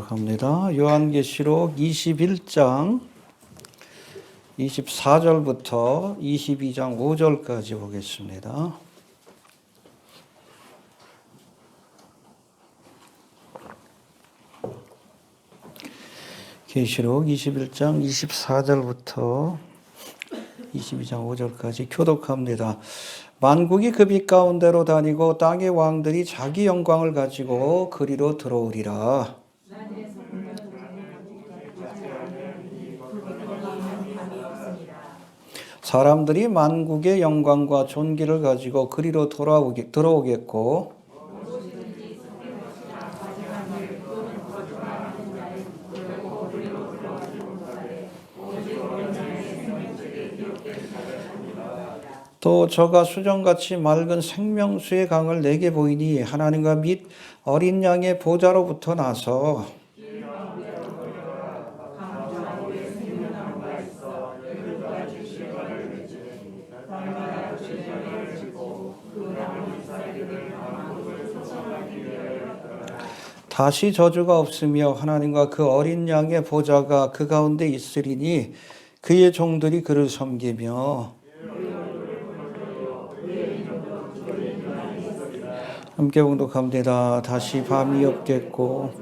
합니다. 요한계시록 21장 24절부터 22장 5절까지 보겠습니다. 계시록 21장 24절부터 22장 5절까지 교독합니다. 만국이 그 빛 가운데로 다니고 땅의 왕들이 자기 영광을 가지고 그리로 들어오리라. 사람들이 만국의 영광과 존귀를 가지고 그리로 들어오겠고 또 저가 수정같이 맑은 생명수의 강을 내게 보이니 하나님과 및 어린 양의 보좌로부터 나서 다시 저주가 없으며 하나님과 그 어린 양의 보좌가 그 가운데 있으리니 그의 종들이 그를 섬기며 함께 봉독합니다. 다시 밤이 없겠고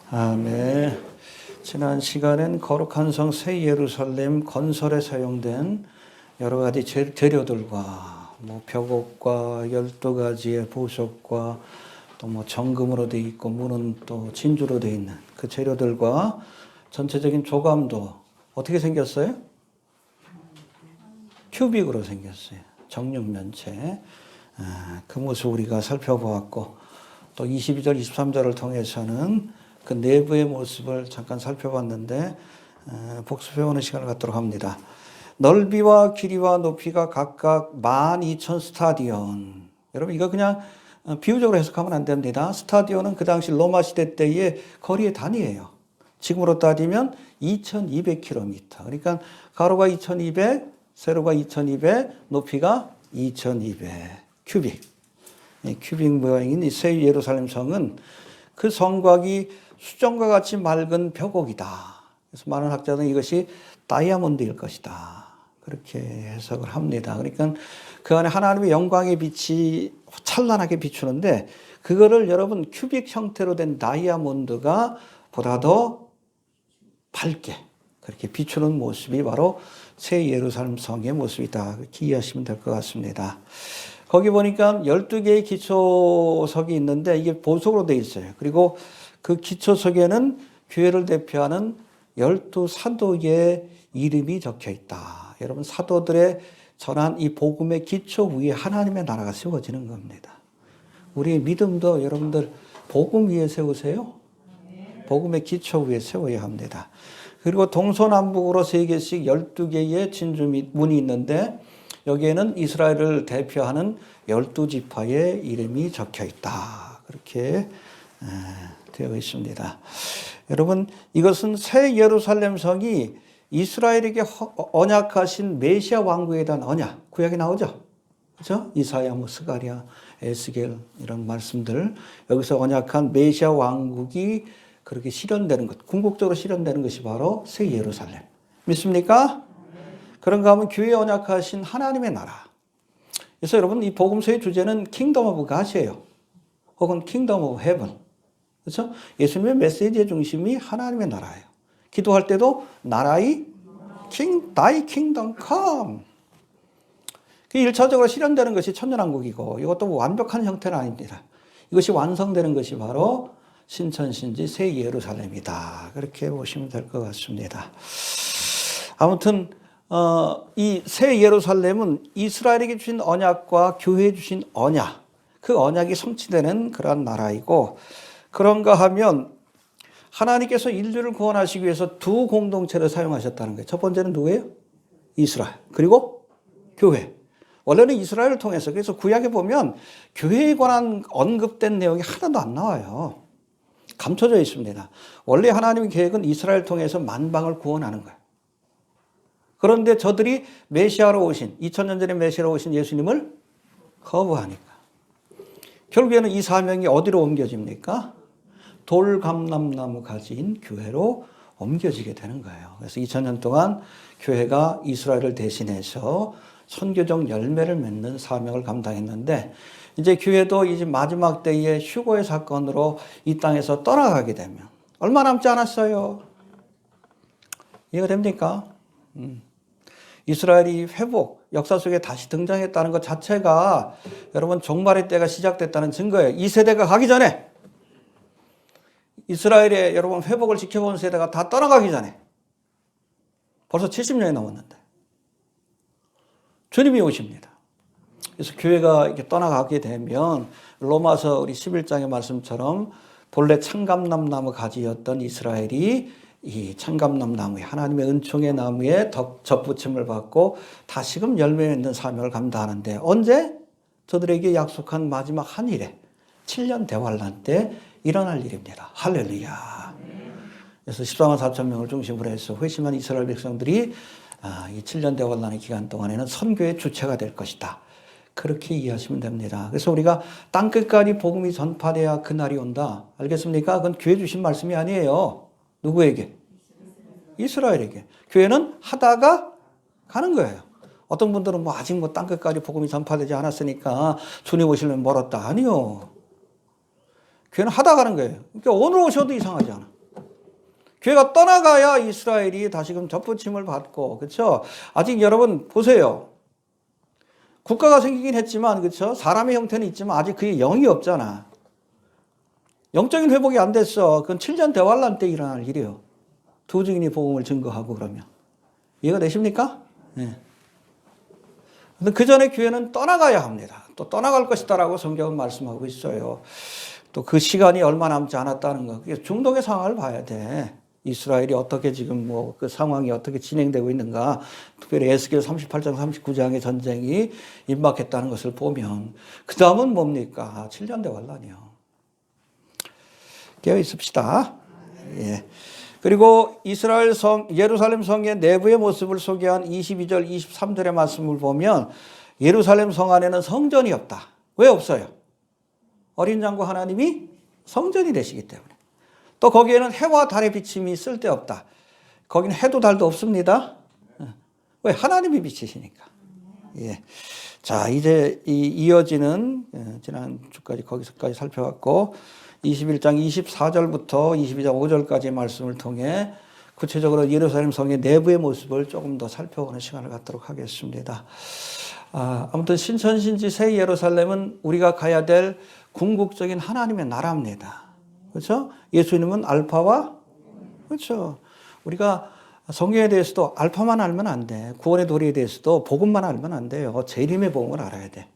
아멘. 지난 시간엔 거룩한 성 새 예루살렘 건설에 사용된 여러 가지 재료들과 벽옥과 12가지의 보석과 또 정금으로 되어 있고 문은 또 진주로 되어 있는 그 재료들과 전체적인 조감도 어떻게 생겼어요? 큐빅으로 생겼어요. 정육면체. 그 모습 우리가 살펴보았고 또 22절, 23절을 통해서는 그 내부의 모습을 잠깐 살펴봤는데 복습해보는 시간을 갖도록 합니다. 넓이와 길이와 높이가 각각 12,000 스타디온. 여러분 이거 그냥 비유적으로 해석하면 안 됩니다. 스타디온은 그 당시 로마 시대 때의 거리의 단위예요. 지금으로 따지면 2200km. 그러니까 가로가 2200, 세로가 2200, 높이가 2200 큐빅. 큐빅 모양인 이 새 예루살렘 성은 그 성곽이 수정과 같이 맑은 벽옥이다. 그래서 많은 학자들은 이것이 다이아몬드일 것이다. 그렇게 해석을 합니다. 그러니까 그 안에 하나님의 영광의 빛이 찬란하게 비추는데 그거를 여러분 큐빅 형태로 된 다이아몬드가 보다 더 밝게 그렇게 비추는 모습이 바로 새 예루살렘 성의 모습이다. 그렇게 이해하시면 될 것 같습니다. 거기 보니까 12개의 기초석이 있는데 이게 보석으로 되어 있어요. 그리고 그 기초석에는 교회를 대표하는 12사도의 이름이 적혀 있다. 여러분 사도들의 전한 이 복음의 기초 위에 하나님의 나라가 세워지는 겁니다. 우리의 믿음도 여러분들 복음 위에 세우세요. 복음의 기초 위에 세워야 합니다. 그리고 동서남북으로 3개씩 12개의 진주 문이 있는데 여기에는 이스라엘을 대표하는 12지파의 이름이 적혀 있다. 그렇게 되어 있습니다. 여러분 이것은 새 예루살렘 성이 이스라엘에게 언약하신 메시아 왕국에 대한 언약, 구약에 나오죠. 그렇죠? 이사야, 스가랴, 에스겔 이런 말씀들 여기서 언약한 메시아 왕국이 그렇게 실현되는 것, 궁극적으로 실현되는 것이 바로 새 예루살렘. 믿습니까? 그런가 하면 교회에 언약하신 하나님의 나라. 그래서 여러분 이 복음서의 주제는 킹덤 오브 갓이에요. 혹은 킹덤 오브 헤븐. 그렇죠? 예수님의 메시지의 중심이 하나님의 나라예요. 기도할 때도 나라의 thy kingdom come. 그 1차적으로 실현되는 것이 천년왕국이고 이것도 완벽한 형태는 아닙니다. 이것이 완성되는 것이 바로 신천신지 새 예루살렘이다. 그렇게 보시면 될 것 같습니다. 아무튼 이 새 예루살렘은 이스라엘에게 주신 언약과 교회에 주신 언약, 그 언약이 성취되는 그러한 나라이고 그런가 하면 하나님께서 인류를 구원하시기 위해서 두 공동체를 사용하셨다는 거예요. 첫 번째는 누구예요? 이스라엘. 그리고 교회. 원래는 이스라엘을 통해서 그래서 구약에 보면 교회에 관한 언급된 내용이 하나도 안 나와요. 감춰져 있습니다. 원래 하나님의 계획은 이스라엘 통해서 만방을 구원하는 거예요. 그런데 저들이 메시아로 오신 2000년 전에 메시아로 오신 예수님을 거부하니까 결국에는 이 사명이 어디로 옮겨집니까? 돌감람나무 가지인 교회로 옮겨지게 되는 거예요. 그래서 2000년 동안 교회가 이스라엘을 대신해서 선교적 열매를 맺는 사명을 감당했는데 이제 교회도 이제 마지막 때에 휴거의 사건으로 이 땅에서 떠나가게 되면 얼마 남지 않았어요. 이해가 됩니까? 이스라엘이 회복, 역사 속에 다시 등장했다는 것 자체가 여러분 종말의 때가 시작됐다는 증거예요. 이 세대가 가기 전에 이스라엘의 여러분 회복을 지켜본 세대가 다 떠나가기 전에 벌써 70년이 넘었는데 주님이 오십니다. 그래서 교회가 이렇게 떠나가게 되면 로마서 우리 11장의 말씀처럼 본래 창감나무 가지였던 이스라엘이 이 창감나무에 하나님의 은총의 나무에 접붙임을 받고 다시금 열매 맺는 사명을 감당하는데 언제? 저들에게 약속한 마지막 한 일에 7년 대환란 때 일어날 일입니다. 할렐루야. 그래서 14만 4천 명을 중심으로 해서 회심한 이스라엘 백성들이 이 7년 대환란의 기간 동안에는 선교의 주체가 될 것이다. 그렇게 이해하시면 됩니다. 그래서 우리가 땅끝까지 복음이 전파돼야 그날이 온다. 알겠습니까? 그건 교회 주신 말씀이 아니에요. 누구에게? 이스라엘에게. 교회는 하다가 가는 거예요. 어떤 분들은 뭐 아직 뭐 땅끝까지 복음이 전파되지 않았으니까 주님 오시려면 멀었다. 아니요. 교회는 하다 가는 거예요. 그러니까 오늘 오셔도 이상하지 않아. 교회가 떠나가야 이스라엘이 다시금 접붙임을 받고, 그렇죠? 아직 여러분 보세요. 국가가 생기긴 했지만, 그렇죠? 사람의 형태는 있지만 아직 그게 영이 없잖아. 영적인 회복이 안 됐어. 그건 7년 대환란 때 일어날 일이에요. 두 증인이 복음을 증거하고 그러면. 이해가 되십니까? 네. 그 전에 교회는 떠나가야 합니다. 또 떠나갈 것이다라고 성경은 말씀하고 있어요. 또 그 시간이 얼마 남지 않았다는 거. 그게 중동의 상황을 봐야 돼. 이스라엘이 어떻게 지금 뭐 그 상황이 어떻게 진행되고 있는가. 특별히 에스겔 38장 39장의 전쟁이 임박했다는 것을 보면 그 다음은 뭡니까? 7년 대환란이요. 깨어 있읍시다. 예. 그리고 이스라엘 예루살렘 성의 내부의 모습을 소개한 22절, 23절의 말씀을 보면 예루살렘 성 안에는 성전이 없다. 왜 없어요? 어린 양과 하나님이 성전이 되시기 때문에. 또 거기에는 해와 달의 비침이 쓸데없다. 거기는 해도 달도 없습니다. 왜? 하나님이 비치시니까. 예. 자, 이제 이어지는 지난 주까지 거기서까지 살펴봤고 21장 24절부터 22장 5절까지의 말씀을 통해 구체적으로 예루살렘 성의 내부의 모습을 조금 더 살펴보는 시간을 갖도록 하겠습니다. 아무튼 신천신지 새 예루살렘은 우리가 가야 될 궁극적인 하나님의 나라입니다. 그렇죠? 예수님은 알파와, 그렇죠? 우리가 성경에 대해서도 알파만 알면 안 돼. 구원의 도리에 대해서도 복음만 알면 안 돼요. 재림의 복음을 알아야 돼.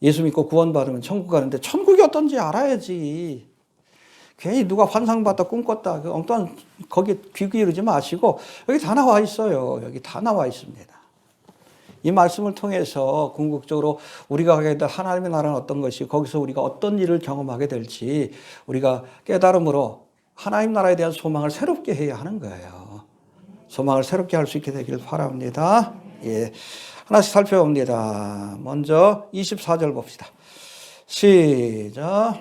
예수 믿고 구원받으면 천국 가는데 천국이 어떤지 알아야지. 괜히 누가 환상봤다 꿈꿨다 엉뚱한 거기에 귀 기울이지 마시고 여기 다 나와 있어요. 여기 다 나와 있습니다. 이 말씀을 통해서 궁극적으로 우리가 가게 될 하나님의 나라는 어떤 것이 거기서 우리가 어떤 일을 경험하게 될지 우리가 깨달음으로 하나님 나라에 대한 소망을 새롭게 해야 하는 거예요. 소망을 새롭게 할 수 있게 되길 바랍니다. 예. 하나씩 살펴봅니다. 먼저 24절 봅시다. 시작.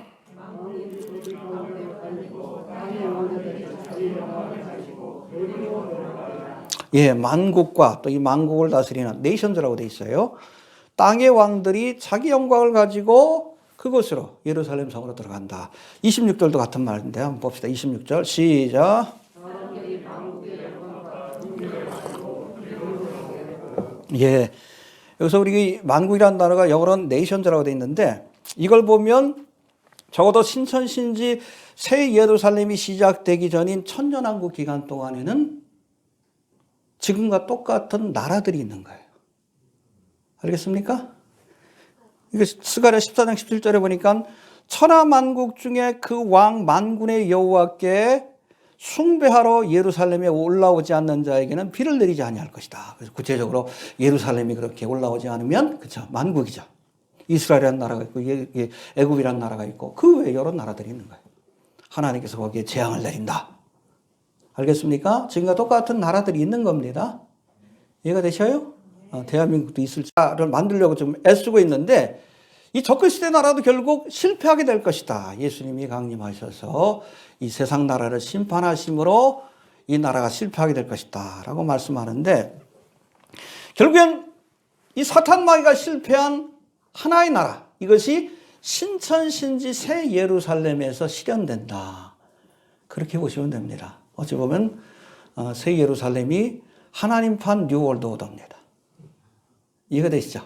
예, 만국과 또 이 만국을 다스리는 네이션즈라고 되어 있어요. 땅의 왕들이 자기 영광을 가지고 그곳으로 예루살렘 성으로 들어간다. 26절도 같은 말인데 한번 봅시다. 26절 시작. 예, 여기서 우리 만국이라는 단어가 영어로는 네이션즈라고 되어 있는데 이걸 보면 적어도 신천신지 새 예루살렘이 시작되기 전인 천년왕국 기간 동안에는 지금과 똑같은 나라들이 있는 거예요. 알겠습니까? 이게 스가랴 14장 17절에 보니까 천하만국 중에 그 왕 만군의 여호와께 숭배하러 예루살렘에 올라오지 않는 자에게는 비를 내리지 아니할 것이다. 그래서 구체적으로 예루살렘이 그렇게 올라오지 않으면 그렇죠. 만국이죠. 이스라엘이라는 나라가 있고 애굽이라는 나라가 있고 그 외에 여러 나라들이 있는 거예요. 하나님께서 거기에 재앙을 내린다. 알겠습니까? 지금과 똑같은 나라들이 있는 겁니다. 이해가 되셔요? 대한민국도 있을 자를 만들려고 좀 애쓰고 있는데 이 적그리스도의 나라도 결국 실패하게 될 것이다. 예수님이 강림하셔서 이 세상 나라를 심판하심으로 이 나라가 실패하게 될 것이다 라고 말씀하는데, 결국엔 이 사탄 마귀가 실패한 하나의 나라, 이것이 신천신지 새 예루살렘에서 실현된다. 그렇게 보시면 됩니다. 어찌 보면 새 예루살렘이 하나님판 뉴월드 오더입니다. 이해가 되시죠?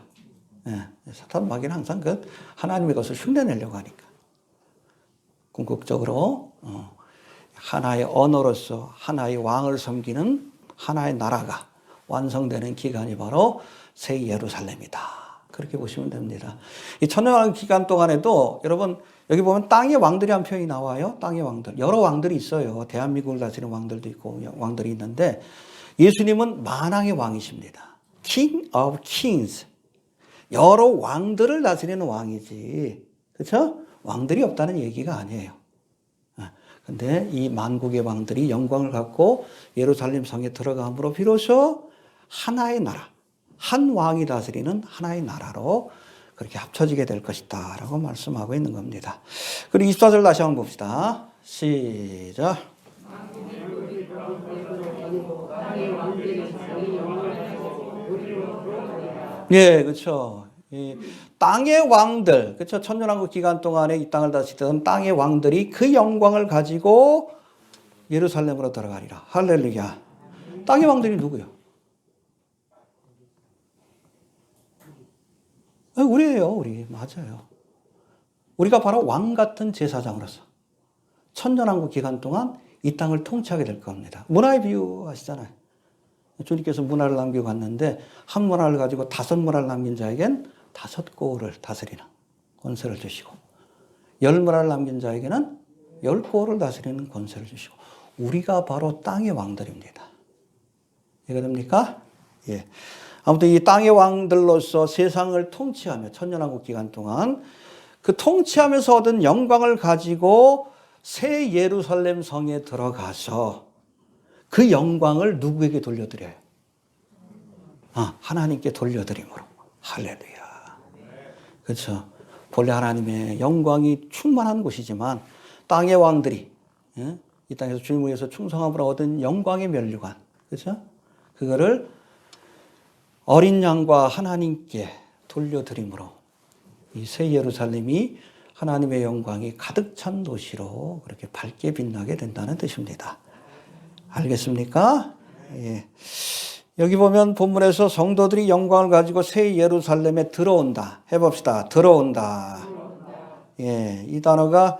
예, 사탄 마귀는 항상 그 하나님의 것을 흉내내려고 하니까 궁극적으로 하나의 언어로서 하나의 왕을 섬기는 하나의 나라가 완성되는 기간이 바로 새 예루살렘이다. 그렇게 보시면 됩니다. 이 천년왕 기간 동안에도 여러분 여기 보면 땅의 왕들이 한 표현이 나와요. 땅의 왕들. 여러 왕들이 있어요. 대한민국을 다스리는 왕들도 있고 왕들이 있는데 예수님은 만왕의 왕이십니다. King of Kings. 여러 왕들을 다스리는 왕이지. 그렇죠? 왕들이 없다는 얘기가 아니에요. 근데 이 만국의 왕들이 영광을 갖고 예루살렘 성에 들어감으로 비로소 하나의 나라, 한 왕이 다스리는 하나의 나라로 그렇게 합쳐지게 될 것이다 라고 말씀하고 있는 겁니다. 그리고 24절 다시 한번 봅시다. 시작. 예, 그렇죠. 이 땅의 왕들, 그렇죠. 천년왕국 기간 동안에 이 땅을 다스리던 땅의 왕들이 그 영광을 가지고 예루살렘으로 들어가리라. 할렐루야. 땅의 왕들이 누구요? 우리예요, 우리. 맞아요. 우리가 바로 왕 같은 제사장으로서 천년왕국 기간 동안 이 땅을 통치하게 될 겁니다. 문화의 비유 아시잖아요. 주님께서 문화를 남기고 갔는데 한 문화를 가지고 5문화를 남긴 자에겐 5고을을 다스리는 권세를 주시고 10문화를 남긴 자에게는 10고을을 다스리는 권세를 주시고 우리가 바로 땅의 왕들입니다. 이해가 됩니까? 예. 아무튼 이 땅의 왕들로서 세상을 통치하며 천년왕국 기간 동안 그 통치하면서 얻은 영광을 가지고 새 예루살렘 성에 들어가서 그 영광을 누구에게 돌려드려요? 하나님께 돌려드림으로. 할렐루야. 그렇죠. 본래 하나님의 영광이 충만한 곳이지만 땅의 왕들이 이 땅에서 주님을 위해서 충성함으로 얻은 영광의 면류관, 그렇죠? 그거를 어린 양과 하나님께 돌려드림으로 이 새 예루살렘이 하나님의 영광이 가득 찬 도시로 그렇게 밝게 빛나게 된다는 뜻입니다. 알겠습니까? 예. 여기 보면 본문에서 성도들이 영광을 가지고 새 예루살렘에 들어온다. 해봅시다. 들어온다. 예, 이 단어가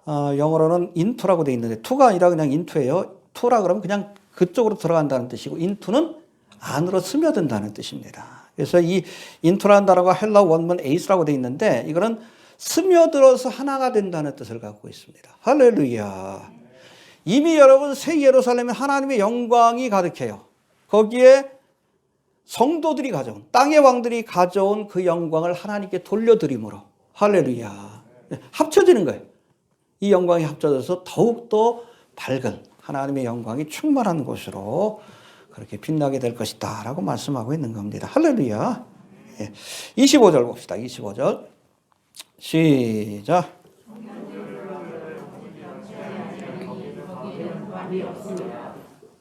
영어로는 into라고 되어 있는데 to가 아니라 그냥 into예요. to라 그러면 그냥 그쪽으로 들어간다는 뜻이고 into는 안으로 스며든다는 뜻입니다. 그래서 이 into라는 단어가 헬라 원문 에이스라고 되어 있는데 이거는 스며들어서 하나가 된다는 뜻을 갖고 있습니다. 할렐루야. 이미 여러분 새 예루살렘에 하나님의 영광이 가득해요. 거기에 성도들이 가져온, 땅의 왕들이 가져온 그 영광을 하나님께 돌려드림으로 할렐루야. 합쳐지는 거예요. 이 영광이 합쳐져서 더욱더 밝은 하나님의 영광이 충만한 곳으로 그렇게 빛나게 될 것이다 라고 말씀하고 있는 겁니다. 할렐루야. 25절 봅시다. 25절 시작.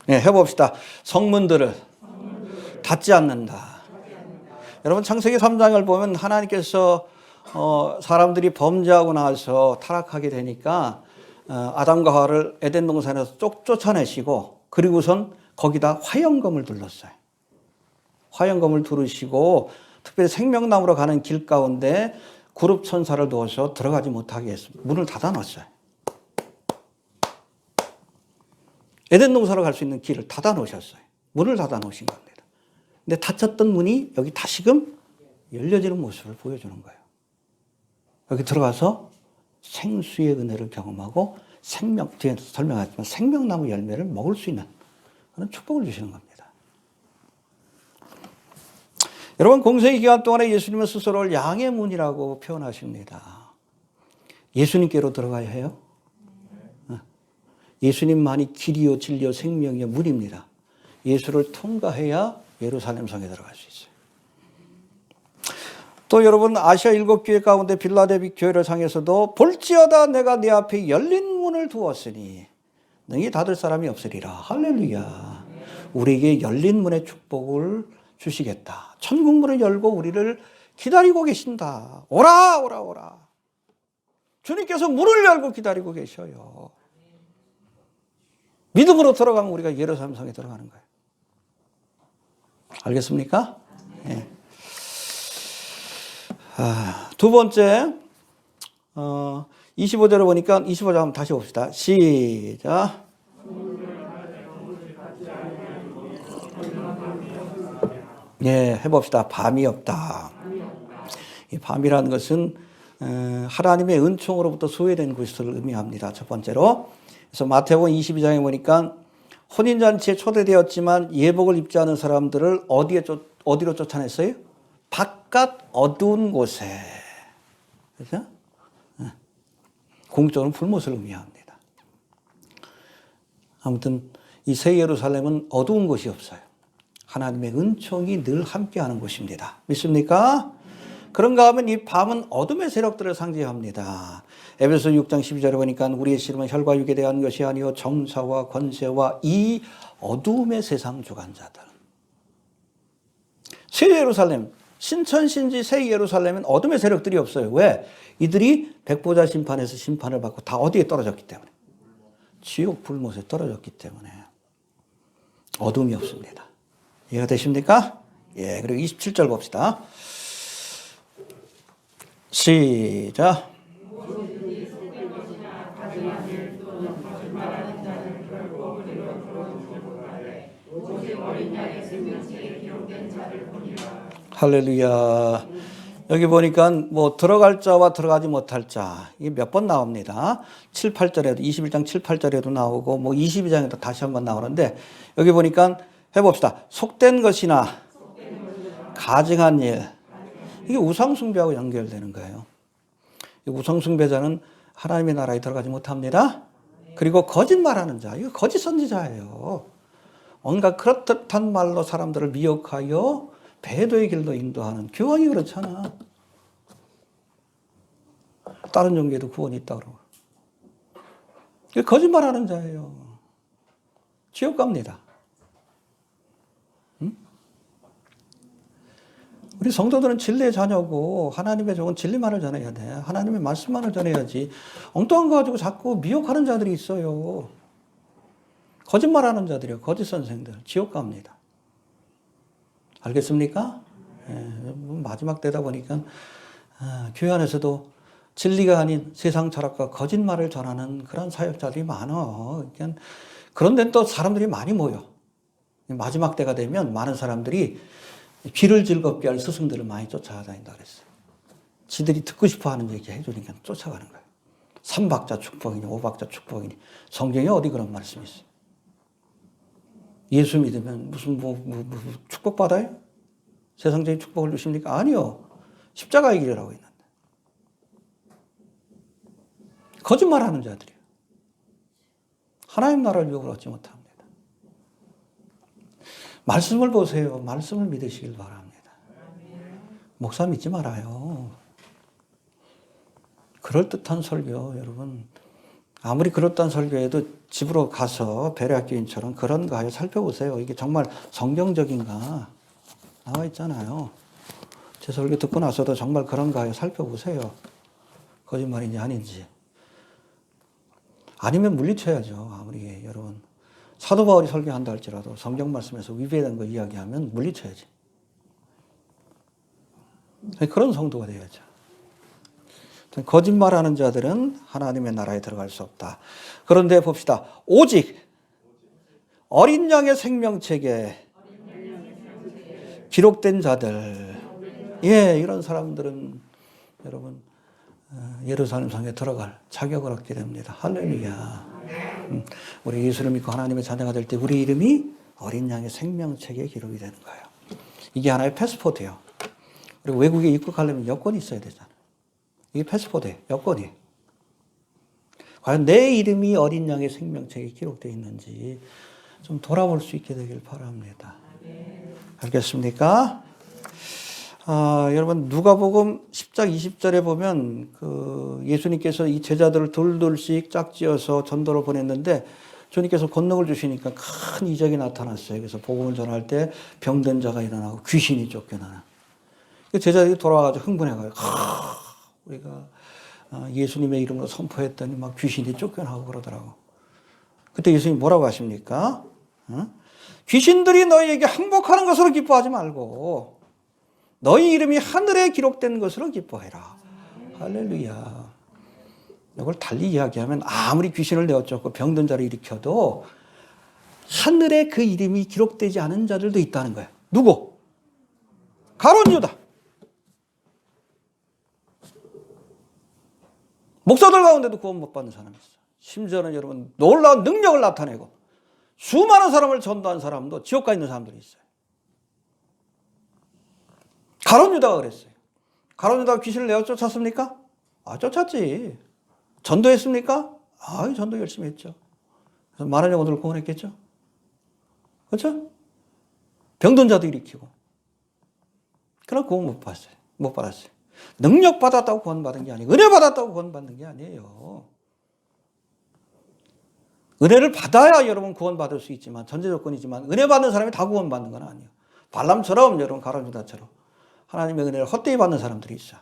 네, 해봅시다. 성문들을 닫지 않는다. 여러분 창세기 3장을 보면 하나님께서 사람들이 범죄하고 나서 타락하게 되니까 아담과 하와를 에덴 동산에서 쫓아내시고 그리고선 거기다 화영검을 둘렀어요. 화영검을 두르시고 특별히 생명나무로 가는 길 가운데 구룹 천사를 두어서 들어가지 못하게 했습니다. 문을 닫아 놓았어요. 에덴 동산으로 갈 수 있는 길을 닫아 놓으셨어요. 문을 닫아 놓으신 겁니다. 근데 닫혔던 문이 여기 다시금 열려지는 모습을 보여주는 거예요. 여기 들어가서 생수의 은혜를 경험하고 뒤에서 설명하지만 생명나무 열매를 먹을 수 있는 그런 축복을 주시는 겁니다. 여러분 공생의 기간 동안에 예수님은 스스로를 양의 문이라고 표현하십니다. 예수님께로 들어가야 해요. 예수님만이 길이요 진리요 생명이요 문입니다. 예수를 통과해야 예루살렘 성에 들어갈 수 있어요. 또 여러분 아시아 7교회 가운데 빌라델비 교회를 상해서도 볼지어다 내가 네 앞에 열린 문을 두었으니 능히 닫을 사람이 없으리라. 할렐루야. 우리에게 열린 문의 축복을 주시겠다. 천국 문을 열고 우리를 기다리고 계신다. 오라 오라 오라. 주님께서 문을 열고 기다리고 계셔요. 믿음으로 들어가면 우리가 예루살렘 성에 들어가는 거예요. 알겠습니까? 네. 두 번째 25절을 보니까 25절 한번 다시 봅시다. 시작. 예, 해봅시다. 밤이 없다. 이 밤이라는 것은 하나님의 은총으로부터 소외된 것을 의미합니다. 첫 번째로. 그래서 마태복음 22장에 보니까 혼인잔치에 초대되었지만 예복을 입지 않은 사람들을 어디로 쫓아냈어요? 바깥 어두운 곳에. 그렇죠? 공적으로 불못을 의미합니다. 아무튼 이 새 예루살렘은 어두운 곳이 없어요. 하나님의 은총이 늘 함께하는 곳입니다. 믿습니까? 그런가 하면 이 밤은 어둠의 세력들을 상징합니다. 에베소 6장 12절에 보니까 우리의 씨름은 혈과 육에 대한 것이 아니요 정사와 권세와 이 어두움의 세상 주관자들. 새 예루살렘, 신천신지 새 예루살렘은 어둠의 세력들이 없어요. 왜? 이들이 백보자 심판에서 심판을 받고 다 어디에 떨어졌기 때문에. 지옥 불못에 떨어졌기 때문에 어둠이 없습니다. 이해가 되십니까? 예, 그리고 27절 봅시다. 시작. 할렐루야. 여기 보니까 뭐 들어갈 자와 들어가지 못할 자 이게 몇 번 나옵니다. 7, 8절에도 21장 7, 8절에도 나오고 뭐 22장에도 다시 한번 나오는데 여기 보니까 해봅시다. 속된 것이나 가증한 일 이게 우상숭배하고 연결되는 거예요. 우상숭배자는 하나님의 나라에 들어가지 못합니다. 그리고 거짓말하는 자 이거 거짓 선지자예요. 온갖 그렇듯한 말로 사람들을 미혹하여 배도의 길로 인도하는 교원이 그렇잖아. 다른 종교에도 구원이 있다고 그러고. 거짓말하는 자예요. 지옥 갑니다. 응? 우리 성도들은 진리의 자녀고 하나님의 좋은 진리만을 전해야 돼. 하나님의 말씀만을 전해야지. 엉뚱한 거 가지고 자꾸 미혹하는 자들이 있어요. 거짓말하는 자들이요. 거짓 선생들. 지옥 갑니다. 알겠습니까? 예, 마지막 때다 보니까 교회 안에서도 진리가 아닌 세상 철학과 거짓말을 전하는 그런 사역자들이 많아. 그런 데는 또 사람들이 많이 모여. 마지막 때가 되면 많은 사람들이 귀를 즐겁게 할 스승들을 많이 쫓아다닌다 그랬어요. 지들이 듣고 싶어 하는 얘기 해주니까 쫓아가는 거예요. 3박자 축복이니 5박자 축복이니 성경에 어디 그런 말씀이 있어요? 예수 믿으면 무슨 축복받아요? 세상적인 축복을 주십니까? 아니요. 십자가의 길이라고 있는데. 거짓말하는 자들이에요. 하나님 나라를 유업을 얻지 못합니다. 말씀을 보세요. 말씀을 믿으시길 바랍니다. 목사 믿지 말아요. 그럴듯한 설교 여러분. 아무리 그럴듯한 설교에도 집으로 가서 배려학교인처럼 그런가 하여 살펴보세요. 이게 정말 성경적인가 나와 있잖아요. 제 설교 듣고 나서도 정말 그런가 하여 살펴보세요. 거짓말인지 아닌지. 아니면 물리쳐야죠. 아무리 여러분. 사도 바울이 설교한다 할지라도 성경 말씀에서 위배된 거 이야기하면 물리쳐야지. 그런 성도가 되어야죠. 거짓말하는 자들은 하나님의 나라에 들어갈 수 없다. 그런데 봅시다. 오직 어린 양의 생명책에 기록된 자들, 예, 이런 사람들은 여러분 예루살렘 성에 들어갈 자격을 얻게 됩니다. 할렐루야. 우리 예수를 믿고 하나님의 자녀가 될 때 우리 이름이 어린 양의 생명책에 기록이 되는 거예요. 이게 하나의 패스포트예요. 그리고 외국에 입국하려면 여권이 있어야 되잖아요. 이게 패스포트예요. 여권이. 과연 내 이름이 어린 양의 생명책에 기록되어 있는지 좀 돌아볼 수 있게 되길 바랍니다. 알겠습니까? 여러분 누가복음 10장 20절에 보면 그 예수님께서 이 제자들을 둘둘씩 짝지어서 전도를 보냈는데 주님께서 권능을 주시니까 큰 이적이 나타났어요. 그래서 복음을 전할 때 병든 자가 일어나고 귀신이 쫓겨나는. 제자들이 돌아와가지고 흥분해가지고 우리가 예수님의 이름으로 선포했더니 막 귀신이 쫓겨나고 그러더라고. 그때 예수님이 뭐라고 하십니까? 귀신들이 너희에게 항복하는 것으로 기뻐하지 말고 너희 이름이 하늘에 기록된 것으로 기뻐해라. 할렐루야. 이걸 달리 이야기하면 아무리 귀신을 내어쫓고 병든 자를 일으켜도 하늘에 그 이름이 기록되지 않은 자들도 있다는 거예요. 누구? 가룟 유다. 목사들 가운데도 구원 못 받는 사람이 있어요. 심지어는 여러분 놀라운 능력을 나타내고 수많은 사람을 전도한 사람도 지옥 가 있는 사람들이 있어요. 가룟 유다가 그랬어요. 가룟 유다가 귀신을 내어 쫓았습니까? 쫓았지. 전도했습니까? 전도 열심히 했죠. 그래서 많은 영혼들을 구원했겠죠. 그렇죠? 병든 자도 일으키고. 그러나 구원 못 받았어요. 못 받았어요. 능력 받았다고 구원 받은 게 아니에요. 은혜 받았다고 구원 받는 게 아니에요. 은혜를 받아야 여러분 구원 받을 수 있지만 전제 조건이지만 은혜 받는 사람이 다 구원 받는 건 아니에요. 발람처럼 여러분 가룟 유다처럼 하나님의 은혜를 헛되이 받는 사람들이 있어요.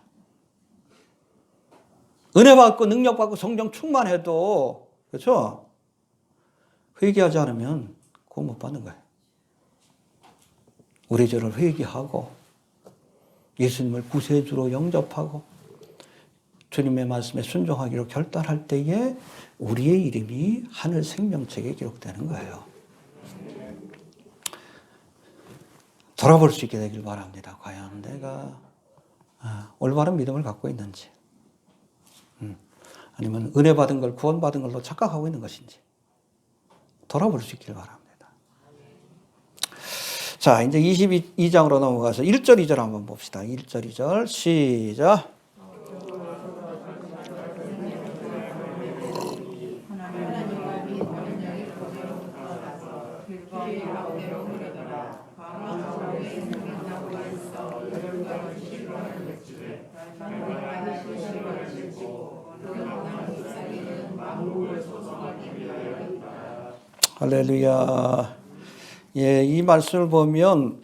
은혜 받고 능력 받고 성령 충만해도 그렇죠? 회개하지 않으면 구원 못 받는 거예요. 우리 죄를 회개하고 예수님을 구세주로 영접하고 주님의 말씀에 순종하기로 결단할 때에 우리의 이름이 하늘 생명책에 기록되는 거예요. 돌아볼 수 있게 되길 바랍니다. 과연 내가 올바른 믿음을 갖고 있는지 아니면 은혜 받은 걸 구원 받은 걸로 착각하고 있는 것인지 돌아볼 수 있길 바랍니다. 자, 이제 22장으로 넘어가서 1절 2절 한번 봅시다. 1절 2절 시작. 할렐루야. 예, 이 말씀을 보면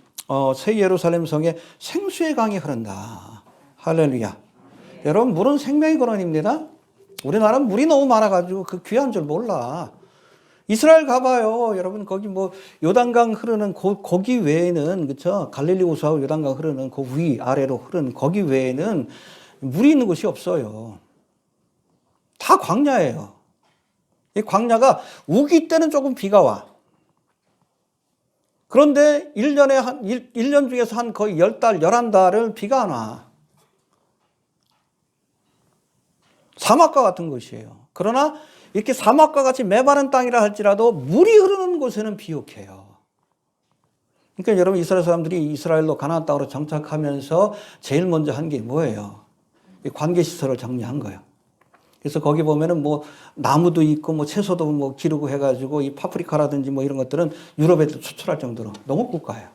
새 예루살렘 성에 생수의 강이 흐른다. 할렐루야. 여러분 물은 생명의 근원입니다. 우리나라는 물이 너무 많아가지고 그 귀한 줄 몰라. 이스라엘 가봐요. 여러분 거기 뭐 요단강 흐르는 거기 외에는 그렇죠. 갈릴리 호수하고 요단강 흐르는 그 위 아래로 흐르는 거기 외에는 물이 있는 곳이 없어요. 다 광야예요. 이 광야가 우기 때는 조금 비가 와. 그런데 1년 중에서 한 거의 10달, 11달을 비가 안 와. 사막과 같은 곳이에요. 그러나 이렇게 사막과 같이 메마른 땅이라 할지라도 물이 흐르는 곳에는 비옥해요. 그러니까 여러분 이스라엘 사람들이 이스라엘로 가나안 땅으로 정착하면서 제일 먼저 한 게 뭐예요? 관계시설을 정리한 거예요. 그래서 거기 보면은 뭐 나무도 있고 뭐 채소도 뭐 기르고 해가지고 이 파프리카라든지 뭐 이런 것들은 유럽에 수출할 정도로 너무 고가예요.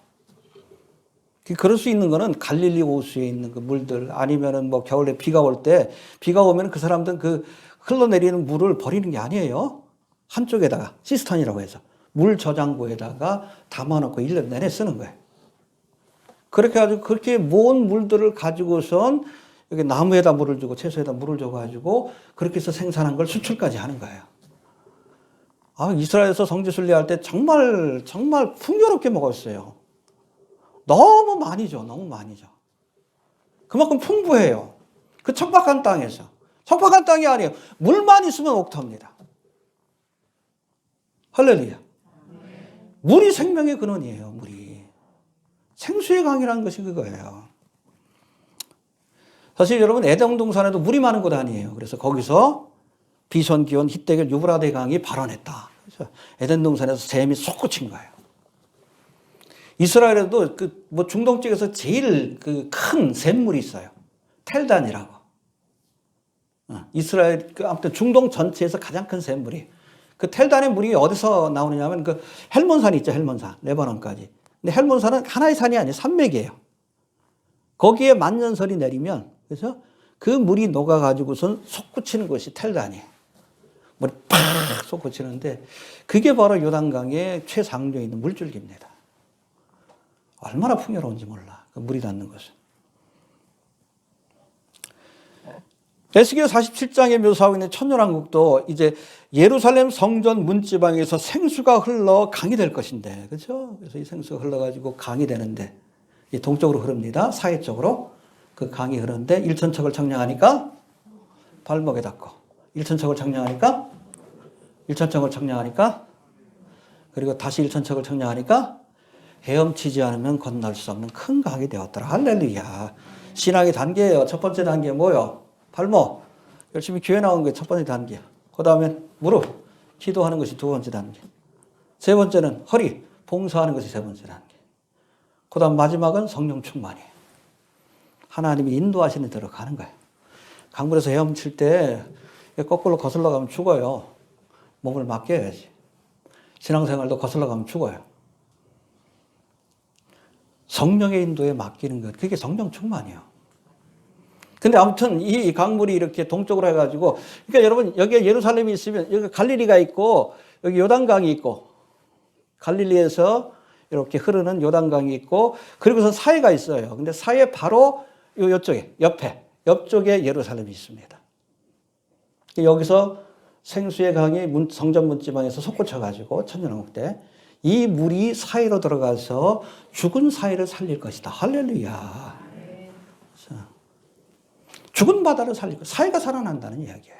그럴 수 있는 거는 갈릴리 호수에 있는 그 물들 아니면은 뭐 겨울에 비가 올 때 비가 오면 그 사람들은 그 흘러내리는 물을 버리는 게 아니에요. 한쪽에다가 시스턴이라고 해서 물 저장고에다가 담아놓고 1년 내내 쓰는 거예요. 그렇게 해가지고 그렇게 모은 물들을 가지고선 여기 나무에다 물을 주고 채소에다 물을 줘가지고 그렇게 해서 생산한 걸 수출까지 하는 거예요. 이스라엘에서 성지순례할 때 정말 풍요롭게 먹었어요. 너무 많이 줘, 너무 많이 줘. 그만큼 풍부해요. 그 척박한 땅에서. 척박한 땅이 아니에요. 물만 있으면 옥터입니다. 할렐루야. 물이 생명의 근원이에요, 물이. 생수의 강이라는 것이 그거예요. 사실 여러분 에덴 동산에도 물이 많은 곳 아니에요. 그래서 거기서 비손, 기온, 히데겔, 유브라데 강이 발원했다. 그래서 에덴 동산에서 샘이 솟구친 거예요. 이스라엘에도 뭐 중동 쪽에서 제일 큰 샘물이 있어요. 텔단이라고. 이스라엘 아무튼 중동 전체에서 가장 큰 샘물이. 그 텔단의 물이 어디서 나오느냐면 헬몬산이 있죠, 헬몬산, 레바논까지. 근데 헬몬산은 하나의 산이 아니에요. 산맥이에요. 거기에 만년설이 내리면, 그래서 그 물이 녹아가지고선 솟구치는 것이 텔단이에요. 물이 팍 솟구치는데, 그게 바로 요단강의 최상류에 있는 물줄기입니다. 얼마나 풍요로운지 몰라. 그 물이 닿는 것은. 에스겔 47장에 묘사하고 있는 천년왕국도 이제 예루살렘 성전 문지방에서 생수가 흘러 강이 될 것인데, 그렇죠? 그래서 이 생수가 흘러가지고 강이 되는데, 이 동쪽으로 흐릅니다. 사해 쪽으로. 그 강이 흐르는데, 일천척을 청량하니까 발목에 닿고, 일천척을 청량하니까, 그리고 다시 일천척을 청량하니까 헤엄치지 않으면 건널 수 없는 큰 강이 되었더라. 할렐루야. 신앙의 단계예요. 첫 번째 단계 뭐요? 발목. 열심히 교회 나온 게 첫 번째 단계. 그 다음에 무릎. 기도하는 것이 두 번째 단계. 세 번째는 허리. 봉사하는 것이 세 번째 단계. 그 다음 마지막은 성령 충만이에요. 하나님이 인도하시는 대로 가는 거예요. 강물에서 헤엄칠 때 거꾸로 거슬러 가면 죽어요. 몸을 맡겨야지. 신앙생활도 거슬러 가면 죽어요. 성령의 인도에 맡기는 것. 그게 성령 충만이에요. 근데 아무튼 이 강물이 이렇게 동쪽으로 해가지고, 그러니까 여러분, 여기에 예루살렘이 있으면, 여기 갈릴리가 있고, 여기 요단강이 있고, 갈릴리에서 이렇게 흐르는 요단강이 있고, 그리고서 사해가 있어요. 근데 사해 바로 요쪽에, 옆쪽에 예루살렘이 있습니다. 여기서 생수의 강이 성전 문지방에서 솟구쳐가지고, 천년왕국 때, 이 물이 사해로 들어가서 죽은 사해를 살릴 것이다. 할렐루야. 죽은 바다를 살리고 사해가 살아난다는 이야기예요.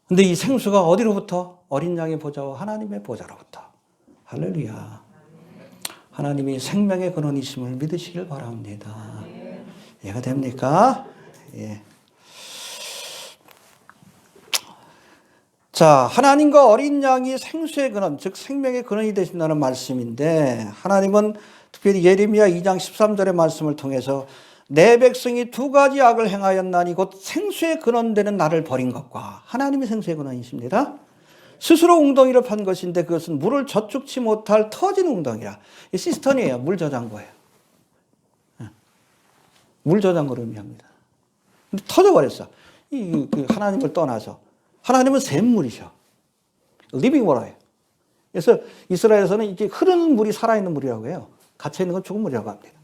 근데 이 생수가 어디로부터? 어린 양의 보좌와 하나님의 보좌로부터. 할렐루야. 하나님이 생명의 근원이심을 믿으시길 바랍니다. 이해가 됩니까? 예. 자, 하나님과 어린 양이 생수의 근원, 즉 생명의 근원이 되신다는 말씀인데, 하나님은 특별히 예레미야 2장 13절의 말씀을 통해서 내 백성이 두 가지 악을 행하였나니 곧 생수의 근원되는 나를 버린 것과, 하나님이 생수의 근원이십니다. 스스로 웅덩이를 판 것인데 그것은 물을 저축치 못할 터진 웅덩이라. 이 시스턴이에요. 물 저장고예요. 물 저장고를 의미합니다. 근데 터져버렸어. 하나님을 떠나서. 하나님은 샘물이셔. 리빙 워터예요. 그래서 이스라엘에서는 이게 흐르는 물이 살아있는 물이라고 해요. 갇혀있는 건 죽은 물이라고 합니다.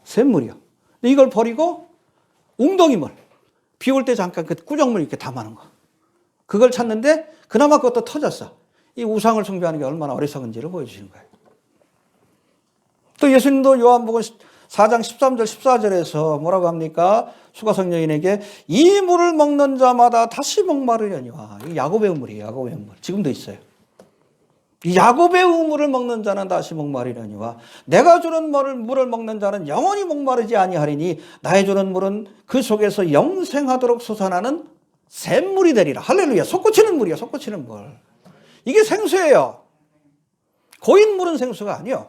샘물이요. 근데 이걸 버리고 웅덩이물. 비 올 때 잠깐 그 꾸정물 이렇게 담아놓은 거. 그걸 찾는데 그나마 그것도 터졌어. 이 우상을 숭배하는 게 얼마나 어리석은지를 보여주시는 거예요. 또 예수님도 요한복음 4장 13절 14절에서 뭐라고 합니까? 수가성녀인에게 이 물을 먹는 자마다 다시 목마르려니와. 이 야곱의 우물이에요. 야곱의 우물. 지금도 있어요. 이 야곱의 우물을 먹는 자는 다시 목마르려니와 내가 주는 물을 먹는 자는 영원히 목마르지 아니하리니 나의 주는 물은 그 속에서 영생하도록 솟아나는 샘물이 되리라. 할렐루야. 솟구치는 물이야. 솟구치는 물. 이게 생수예요. 고인 물은 생수가 아니요.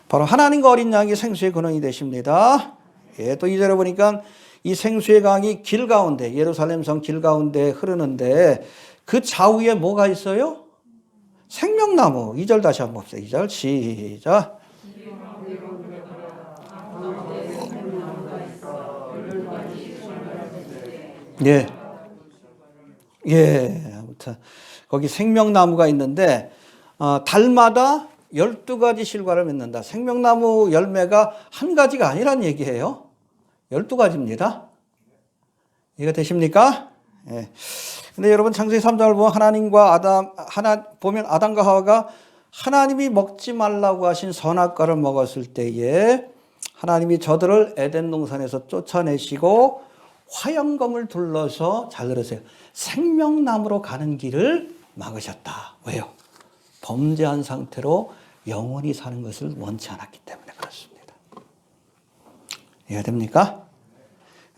바로 하나님과 어린 양이 생수의 근원이 되십니다. 예, 또 2절에 보니까 이 생수의 강이 길 가운데, 예루살렘 성 길 가운데 흐르는데 그 좌우에 뭐가 있어요? 생명나무. 2절 다시 한번 봅시다. 2절 시작. 예. 예. 아무튼 거기 생명나무가 있는데 달마다 12가지 실과를 맺는다. 생명나무 열매가 한 가지가 아니란 얘기예요. 12가지입니다. 이해가 되십니까? 예. 근데 여러분 창세기 3장을 보면 아담과 하와가 하나님이 먹지 말라고 하신 선악과를 먹었을 때에 하나님이 저들을 에덴 동산에서 쫓아내시고 화영검을 둘러서, 잘 들으세요, 생명나무로 가는 길을 막으셨다. 왜요? 범죄한 상태로 영원히 사는 것을 원치 않았기 때문에 그렇습니다. 이해가 됩니까?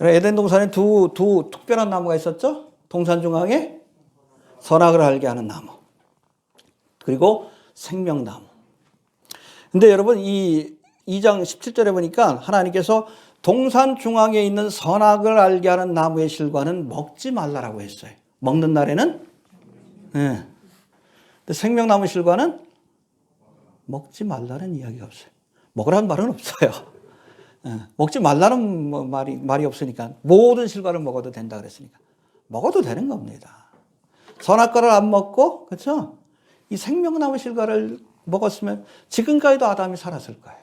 에덴 동산에 두 특별한 나무가 있었죠? 동산 중앙에 선악을 알게 하는 나무, 그리고 생명나무. 근데 여러분 이 2장 17절에 보니까 하나님께서 동산 중앙에 있는 선악을 알게 하는 나무의 실과는 먹지 말라라고 했어요. 먹는 날에는 예. 근데 생명나무 실과는 먹지 말라는 이야기가 없어요. 먹으라는 말은 없어요. 예. 먹지 말라는 뭐 말이 없으니까 모든 실과를 먹어도 된다 그랬으니까 먹어도 되는 겁니다. 선악과를 안 먹고 그렇죠? 이 생명나무 실과를 먹었으면 지금까지도 아담이 살았을 거예요.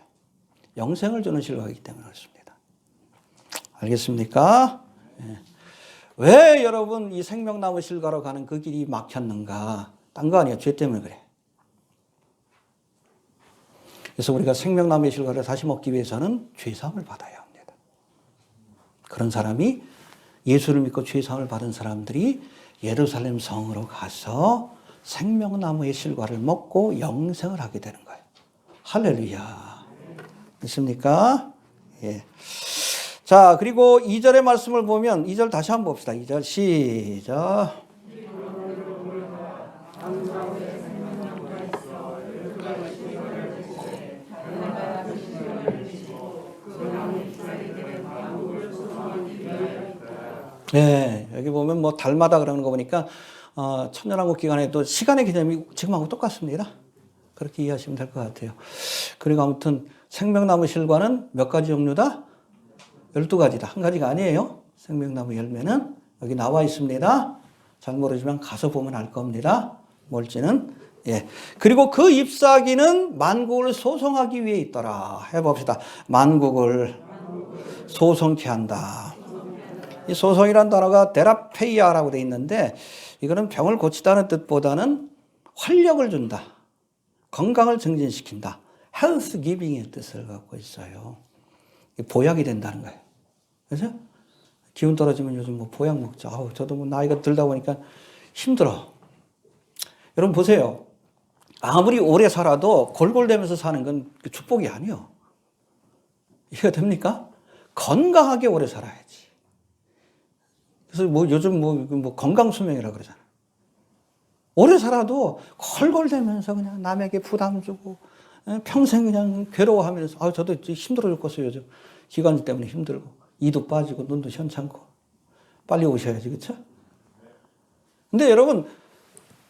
영생을 주는 실과이기 때문에 그렇습니다. 알겠습니까? 예. 왜 여러분 이 생명나무 실과로 가는 그 길이 막혔는가? 딴 거 아니에요. 죄 때문에 그래. 그래서 우리가 생명나무의 실과를 다시 먹기 위해서는 죄사함을 받아야 합니다. 그런 사람이 예수를 믿고 죄사함을 받은 사람들이 예루살렘 성으로 가서 생명나무의 실과를 먹고 영생을 하게 되는 거예요. 할렐루야. 있습니까? 예. 자, 그리고 2절의 말씀을 보면 2절 다시 한번 봅시다. 2절 시작. 네, 여기 보면 뭐 달마다 그러는 거 보니까 천년왕국 기간에도 시간의 개념이 지금하고 똑같습니다. 그렇게 이해하시면 될 것 같아요. 그리고 아무튼 생명나무 실과는 몇 가지 종류다? 12가지다. 한 가지가 아니에요. 생명나무 열매는 여기 나와 있습니다. 잘 모르지만 가서 보면 알 겁니다. 뭘지는. 예. 그리고 그 잎사귀는 만국을 소송하기 위해 있더라. 해봅시다. 만국을 소송케 한다. 이 소송이란 단어가 데라페이아라고 돼 있는데 이거는 병을 고치다는 뜻보다는 활력을 준다. 건강을 증진시킨다. 헬스 기빙의 뜻을 갖고 있어요. 보약이 된다는 거예요. 그래서 기운 떨어지면 요즘 뭐 보약 먹죠. 아우, 저도 뭐 나이가 들다 보니까 힘들어. 여러분 보세요. 아무리 오래 살아도 골골대면서 사는 건 축복이 아니에요. 이해가 됩니까? 건강하게 오래 살아야지. 그래서 뭐 요즘 뭐 건강수명이라 그러잖아. 오래 살아도 걸걸대면서 그냥 남에게 부담 주고 평생 그냥 괴로워하면서 저도 힘들어 죽겠어요. 요즘 기관지 때문에 힘들고 이도 빠지고 눈도 현찮고 빨리 오셔야지. 그렇죠? 근데 여러분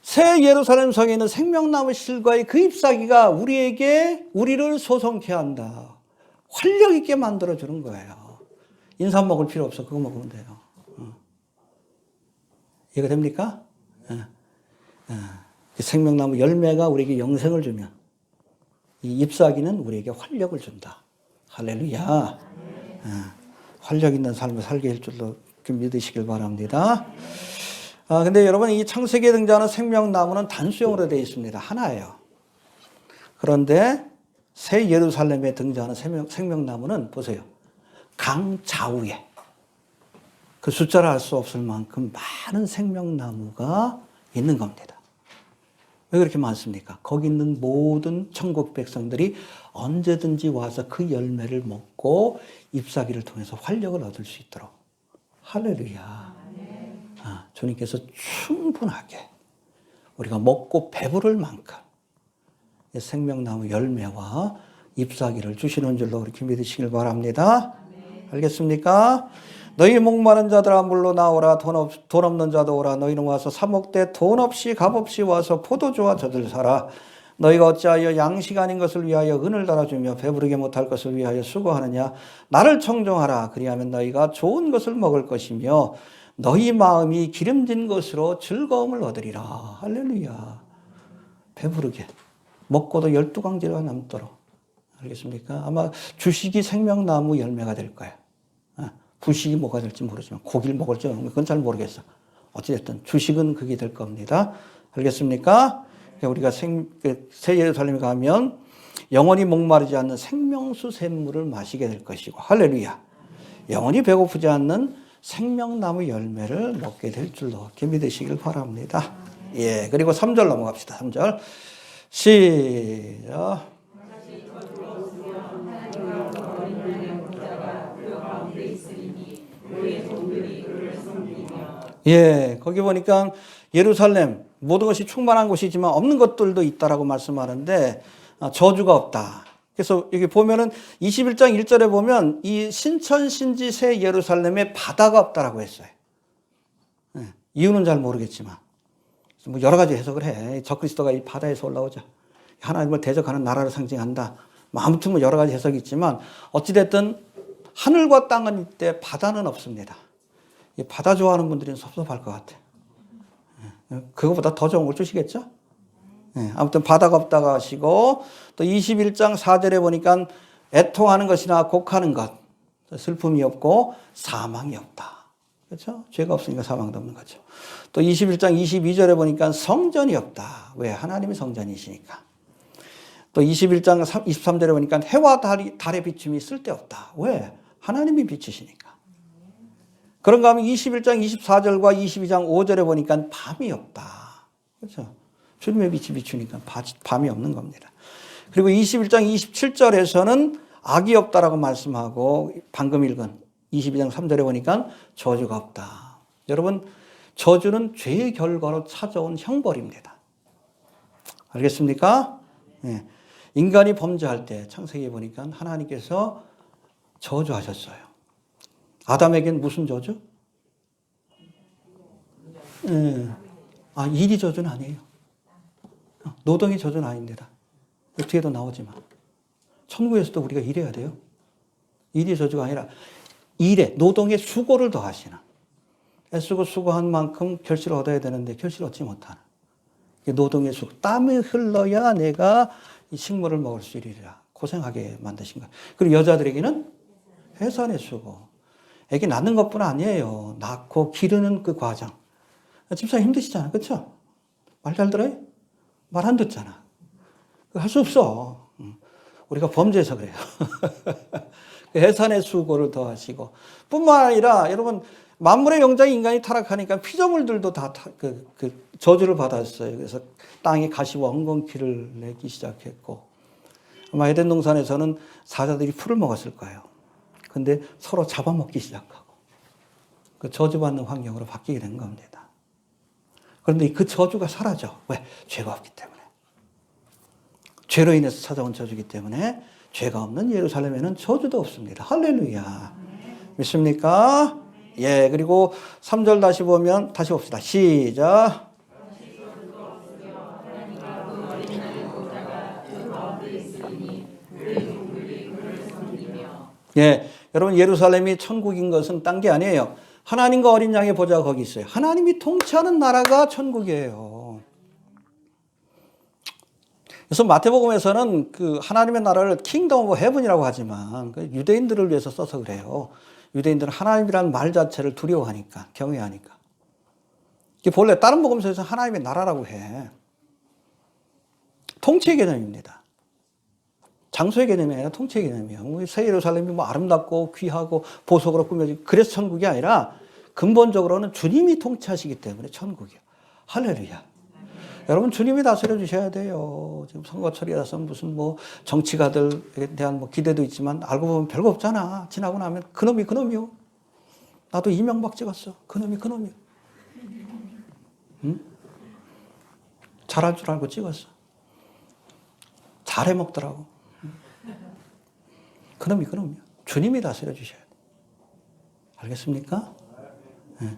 새 예루살렘 성에 있는 생명나무 실과의 그 잎사귀가 우리를 소송케 한다. 활력 있게 만들어주는 거예요. 인삼 먹을 필요 없어. 그거 먹으면 돼요. 이해가 됩니까? 생명나무 열매가 우리에게 영생을 주면 이 잎사귀는 우리에게 활력을 준다. 할렐루야. 활력 있는 삶을 살게 할 줄로 믿으시길 바랍니다. 근데 여러분 이 창세기에 등장하는 생명나무는 단수형으로 되어 있습니다. 하나예요. 그런데 새 예루살렘에 등장하는 생명나무는 보세요. 강 좌우에 그 숫자를 알 수 없을 만큼 많은 생명나무가 있는 겁니다. 왜 그렇게 많습니까? 거기 있는 모든 천국 백성들이 언제든지 와서 그 열매를 먹고 잎사귀를 통해서 활력을 얻을 수 있도록. 할렐루야. 주님께서 충분하게 우리가 먹고 배부를 만큼 생명나무 열매와 잎사귀를 주시는 줄로 그렇게 믿으시길 바랍니다. 알겠습니까? 너희 목마른 자들아 물로 나오라. 돈 없는 자도 오라. 너희는 와서 사 먹되 돈 없이 값 없이 와서 포도주와 젖을 사라. 너희가 어찌하여 양식 아닌 것을 위하여 은을 달아주며 배부르게 못할 것을 위하여 수고하느냐. 나를 청종하라. 그리하면 너희가 좋은 것을 먹을 것이며 너희 마음이 기름진 것으로 즐거움을 얻으리라. 할렐루야. 배부르게 먹고도 12강제가 남도록. 알겠습니까? 아마 주식이 생명나무 열매가 될 거예요. 부식이 뭐가 될지 모르지만 고기를 먹을지 그건 잘 모르겠어. 어찌됐든 주식은 그게 될 겁니다. 알겠습니까? 우리가 새 예루살렘에 가면 영원히 목마르지 않는 생명수 샘물을 마시게 될 것이고 할렐루야. 영원히 배고프지 않는 생명나무 열매를 먹게 될 줄로 믿으시길 바랍니다. 예, 그리고 3절 넘어갑시다. 3절 시작. 예, 거기 보니까 예루살렘 모든 것이 충만한 곳이지만 없는 것들도 있다라고 말씀하는데 저주가 없다. 그래서 여기 보면은 21장 1절에 보면 이 신천신지 새 예루살렘에 바다가 없다라고 했어요. 이유는 잘 모르겠지만 뭐 여러 가지 해석을 해. 적그리스도가 이 바다에서 올라오자 하나님을 대적하는 나라를 상징한다. 뭐 아무튼 뭐 여러 가지 해석이 있지만 어찌됐든 하늘과 땅은 있대 바다는 없습니다. 이 바다 좋아하는 분들은 섭섭할 것 같아. 그거보다 더 좋은 걸 주시겠죠? 아무튼 바다가 없다가 하시고 또 21장 4절에 보니까 애통하는 것이나 곡하는 것, 슬픔이 없고 사망이 없다. 그렇죠? 죄가 없으니까 사망도 없는 거죠. 또 21장 22절에 보니까 성전이 없다. 왜? 하나님이 성전이시니까. 또 21장 23절에 보니까 해와 달의 비춤이 쓸데없다. 왜? 하나님이 비추시니까. 그런가 하면 21장 24절과 22장 5절에 보니까 밤이 없다. 그렇죠? 주님의 빛이 비추니까 밤이 없는 겁니다. 그리고 21장 27절에서는 악이 없다라고 말씀하고 방금 읽은 22장 3절에 보니까 저주가 없다. 여러분, 저주는 죄의 결과로 찾아온 형벌입니다. 알겠습니까? 네. 인간이 범죄할 때 창세기에 보니까 하나님께서 저주하셨어요. 아담에겐 무슨 저주? 일이 저주는 아니에요. 노동이 저주는 아닙니다. 뒤에도 나오지만. 천국에서도 우리가 일해야 돼요. 일이 저주가 아니라 일에, 노동에 수고를 더하시는. 애쓰고 수고한 만큼 결실을 얻어야 되는데 결실을 얻지 못하는. 노동의 수고. 땀이 흘러야 내가 이 식물을 먹을 수 있으리라. 고생하게 만드신 거예요. 그리고 여자들에게는 해산의 수고. 애기 낳는 것뿐 아니에요. 낳고 기르는 그 과정. 집사님 힘드시잖아. 그렇죠? 말 잘 들어요? 말 안 듣잖아. 할 수 없어. 우리가 범죄해서 그래요. 해산의 수고를 더하시고 뿐만 아니라 여러분 만물의 영장인 인간이 타락하니까 피조물들도 다 저주를 받았어요. 그래서 땅에 가시와 엉겅퀴를 내기 시작했고 아마 에덴 동산에서는 사자들이 풀을 먹었을 거예요. 근데 서로 잡아먹기 시작하고 그 저주받는 환경으로 바뀌게 된 겁니다. 그런데 그 저주가 사라져. 왜? 죄가 없기 때문에. 죄로 인해서 찾아온 저주이기 때문에 죄가 없는 예루살렘에는 저주도 없습니다. 할렐루야. 믿습니까? 예, 그리고 3절 다시 보면 다시 봅시다. 시작. 예, 여러분 예루살렘이 천국인 것은 딴 게 아니에요. 하나님과 어린 양의 보좌가 거기 있어요. 하나님이 통치하는 나라가 천국이에요. 그래서 마태복음에서는 그 하나님의 나라를 킹덤 오브 헤븐이라고 하지만 유대인들을 위해서 써서 그래요. 유대인들은 하나님이라는 말 자체를 두려워하니까, 경외하니까. 이게 본래 다른 복음서에서 하나님의 나라라고 해. 통치의 개념입니다. 장소의 개념이 아니라 통치의 개념이에요. 새 예루살렘이 뭐 아름답고 귀하고 보석으로 꾸며지고 그래서 천국이 아니라 근본적으로는 주님이 통치하시기 때문에 천국이에요. 할렐루야. 여러분 주님이 다스려 주셔야 돼요. 지금 선거철이라서 무슨 뭐 정치가들에 대한 뭐 기대도 있지만 알고 보면 별거 없잖아. 지나고 나면 그놈이요. 나도 이명박 찍었어. 그놈이요. 응? 잘할 줄 알고 찍었어. 잘해 먹더라고. 그놈이요. 주님이 다스려 주셔야 돼. 알겠습니까? 네.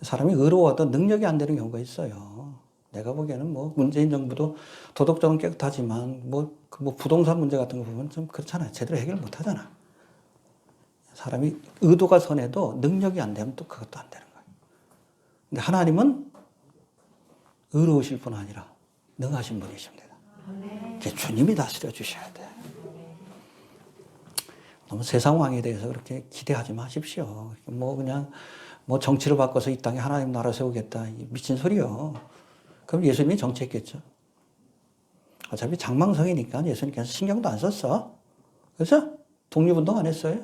사람이 의로워도 능력이 안 되는 경우가 있어요. 내가 보기에는 뭐 문재인 정부도 도덕적으로 깨끗하지만 뭐 부동산 문제 같은 거 보면 좀 그렇잖아요. 제대로 해결 못 하잖아. 사람이 의도가 선해도 능력이 안 되면 또 그것도 안 되는 거예요. 근데 하나님은 의로우실 뿐 아니라 능하신 분이십니다. 그게 주님이 다스려 주셔야 돼. 너무 세상 왕에 대해서 그렇게 기대하지 마십시오. 그냥 정치를 바꿔서 이 땅에 하나님 나라 세우겠다. 미친 소리요. 그럼 예수님이 정치했겠죠. 어차피 장망성이니까 예수님께서 신경도 안 썼어. 그래서 독립운동 안 했어요.